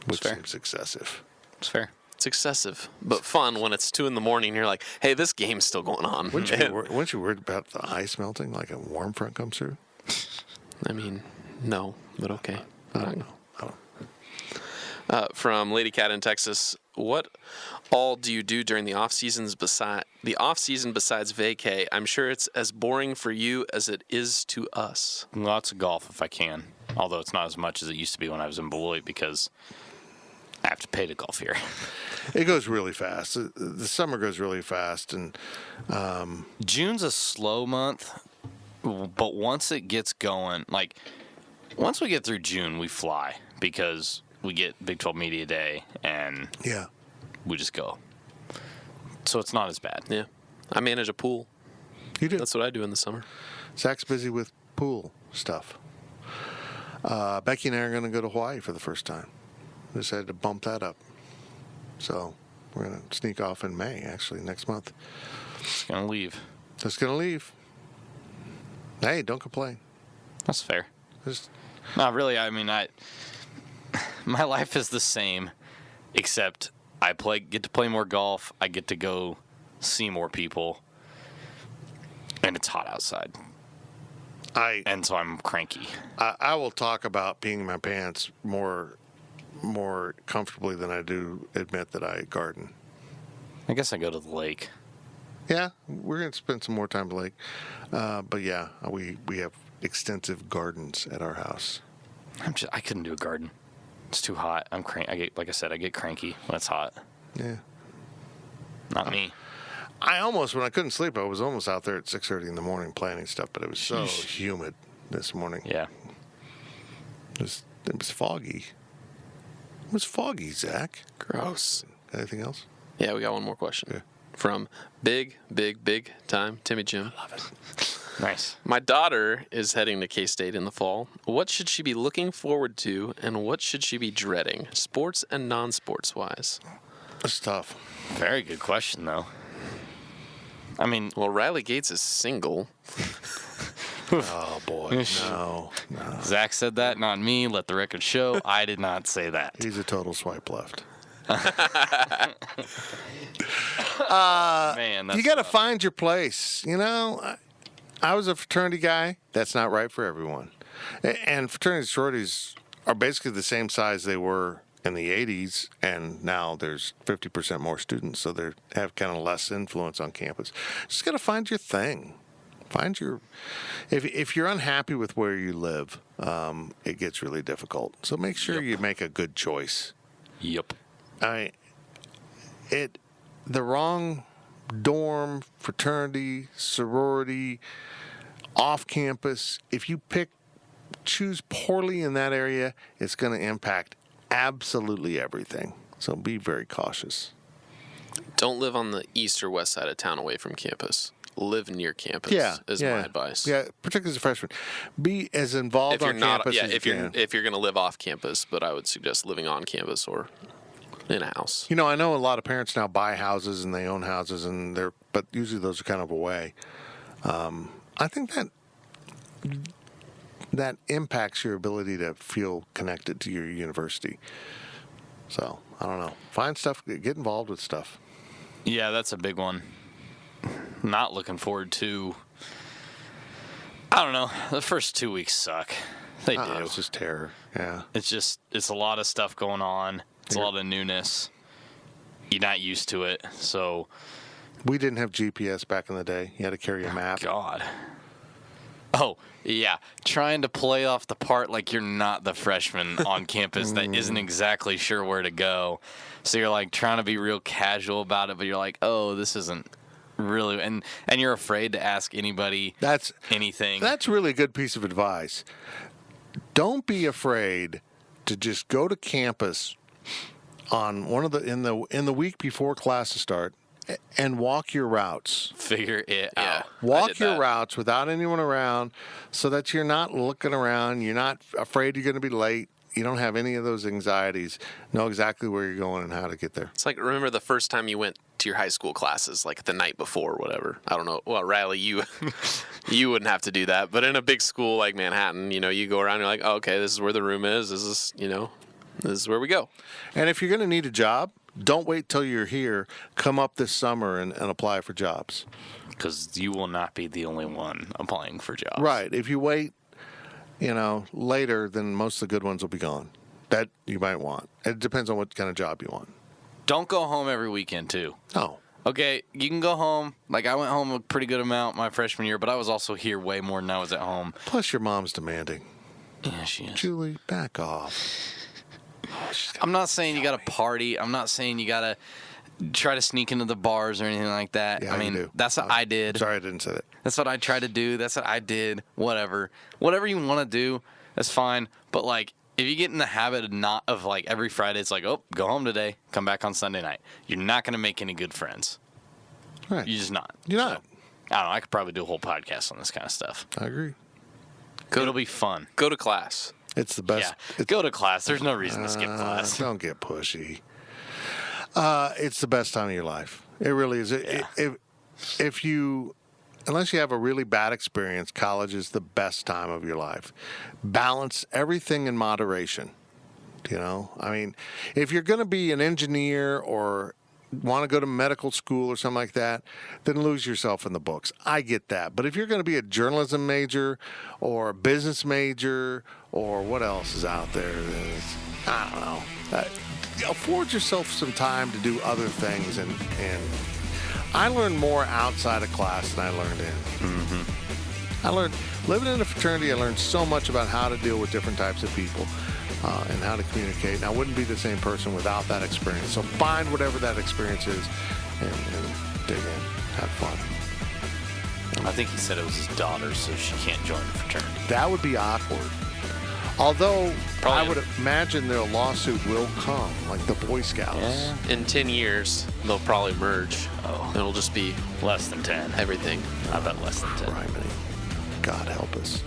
Which seems excessive. It's fair. It's excessive, but fun when it's 2 a.m. and you're like, hey, this game's still going on. Weren't you worried about the ice melting like a warm front comes through? I mean, no, but okay. I don't know. From Lady Cat in Texas, what all do you do during the off season besides vacay? I'm sure it's as boring for you as it is to us. Lots of golf if I can, although it's not as much as it used to be when I was in Beloit because I have to pay to golf here. It goes really fast. The summer goes really fast, and June's a slow month, but once it gets going, once we get through June, we fly because we get Big 12 Media Day, and we just go. So it's not as bad. Yeah. I manage a pool. You do? That's what I do in the summer. Zach's busy with pool stuff. Becky and I are going to go to Hawaii for the first time. We decided to bump that up. So we're going to sneak off in May, actually, next month. It's going to leave. Just going to leave. Hey, don't complain. That's fair. Just, Not really. I mean, my life is the same, except I get to play more golf. I get to go see more people, and it's hot outside. And so I'm cranky. I will talk about peeing my pants more comfortably than I do admit that I garden. I guess I go to the lake. Yeah, we're going to spend some more time at the lake. But yeah, we have extensive gardens at our house. I couldn't do a garden. It's too hot. Like I said, I get cranky when it's hot. Yeah. Not me. When I couldn't sleep, I was almost out there at 6:30 in the morning planning stuff, but it was so humid this morning. Yeah. It was foggy. It was foggy, Zach. Gross. Anything else? Yeah, we got one more question. Yeah. From big time Timmy Jim. I love it. Nice. My daughter is heading to K-State in the fall. What should she be looking forward to, and what should she be dreading, sports and non-sports wise? It's tough. Very good question, though. I mean, well, Riley Gates is single. Oh, boy. No. Zach said that, not me. Let the record show. I did not say that. He's a total swipe left. Man, that's you got to find your place. You know, I was a fraternity guy. That's not right for everyone. And fraternity sororities are basically the same size they were in the 80s, and now there's 50% more students, so they have kind of less influence on campus. Just got to find your thing. Find your. If you're unhappy with where you live, it gets really difficult. So make sure you make a good choice. Yep. The wrong dorm, fraternity, sorority, off campus, if you choose poorly in that area, it's going to impact absolutely everything. So be very cautious. Don't live on the east or west side of town away from campus. Live near campus is my advice. Yeah, particularly as a freshman. Be as involved on campus as you can. If you're going to live off campus, but I would suggest living on campus or in a house. You know, I know a lot of parents now buy houses and they own houses, but usually those are kind of away. I think that impacts your ability to feel connected to your university. So, I don't know. Find stuff, get involved with stuff. Yeah, that's a big one. Not looking forward to, I don't know, the first 2 weeks suck. They do. It's just terror. Yeah. It's a lot of stuff going on. It's a lot of newness. You're not used to it, so. We didn't have GPS back in the day. You had to carry a map. God. Oh, yeah. Trying to play off the part like you're not the freshman on campus that isn't exactly sure where to go. So you're like trying to be real casual about it, but you're like, oh, this isn't really. And you're afraid to ask anybody anything. That's really a good piece of advice. Don't be afraid to just go to campus on in the week before classes start and walk your routes. Figure it out. Walk your routes without anyone around so that you're not looking around. You're not afraid you're going to be late. You don't have any of those anxieties. Know exactly where you're going and how to get there. It's like, remember the first time you went to your high school classes, like the night before or whatever. I don't know. Well, Riley, you wouldn't have to do that. But in a big school like Manhattan, you go around, you're like, oh, okay, this is where the room is. This is where we go. And if you're going to need a job, don't wait till you're here. Come up this summer and apply for jobs. Because you will not be the only one applying for jobs. Right. If you wait, later, then most of the good ones will be gone. That you might want. It depends on what kind of job you want. Don't go home every weekend, too. No. Okay, you can go home. Like, I went home a pretty good amount my freshman year, but I was also here way more than I was at home. Plus, your mom's demanding. Yeah, she is. Julie, back off. I'm not saying you got to party. I'm not saying you got to try to sneak into the bars or anything like that. Yeah, I mean, you do. That's what I did. Sorry I didn't say that. That's what I tried to do. That's what I did. Whatever you want to do, that's fine. But, like, if you get in the habit of every Friday, it's like, oh, go home today, come back on Sunday night. You're not going to make any good friends. Right. You're just not. You're not. I don't know. I could probably do a whole podcast on this kind of stuff. I agree. It'll be fun. Go to class. It's the best. Yeah. Go to class. There's no reason to skip class. Don't get pushy. It's the best time of your life. It really is. Yeah. If you unless you have a really bad experience, college is the best time of your life. Balance everything in moderation. You know, I mean, if you're going to be an engineer or want to go to medical school or something like that, then lose yourself in the books. I get that. But if you're going to be a journalism major or a business major or what else is out there, I don't know. Afford yourself some time to do other things. And I learned more outside of class than I learned in. Mm-hmm. I learned, living in a fraternity, I learned so much about how to deal with different types of people. And how to communicate. And I wouldn't be the same person without that experience. So find whatever that experience is and dig in. Have fun. I think he said it was his daughter, so she can't join the fraternity. That would be awkward. Although Probably I would imagine their lawsuit will come, like the Boy Scouts. Yeah. In 10 years, they'll probably merge. Oh. It'll just be Less than 10. everything. I bet less than 10. Criminy. God help us.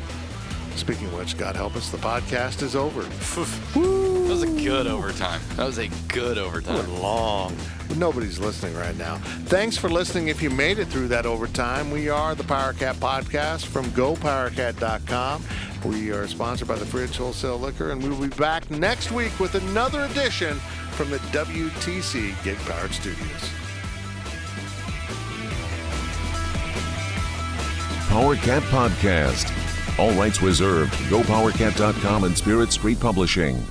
Speaking of which, God help us, the podcast is over. That was a good overtime. That was a good overtime. Long. But nobody's listening right now. Thanks for listening. If you made it through that overtime, we are the Powercat Podcast from GoPowercat.com. We are sponsored by the Fridge Wholesale Liquor, and we will be back next week with another edition from the WTC Gig Powered Studios. Powercat Podcast. All rights reserved. GoPowercat.com and Spirit Street Publishing.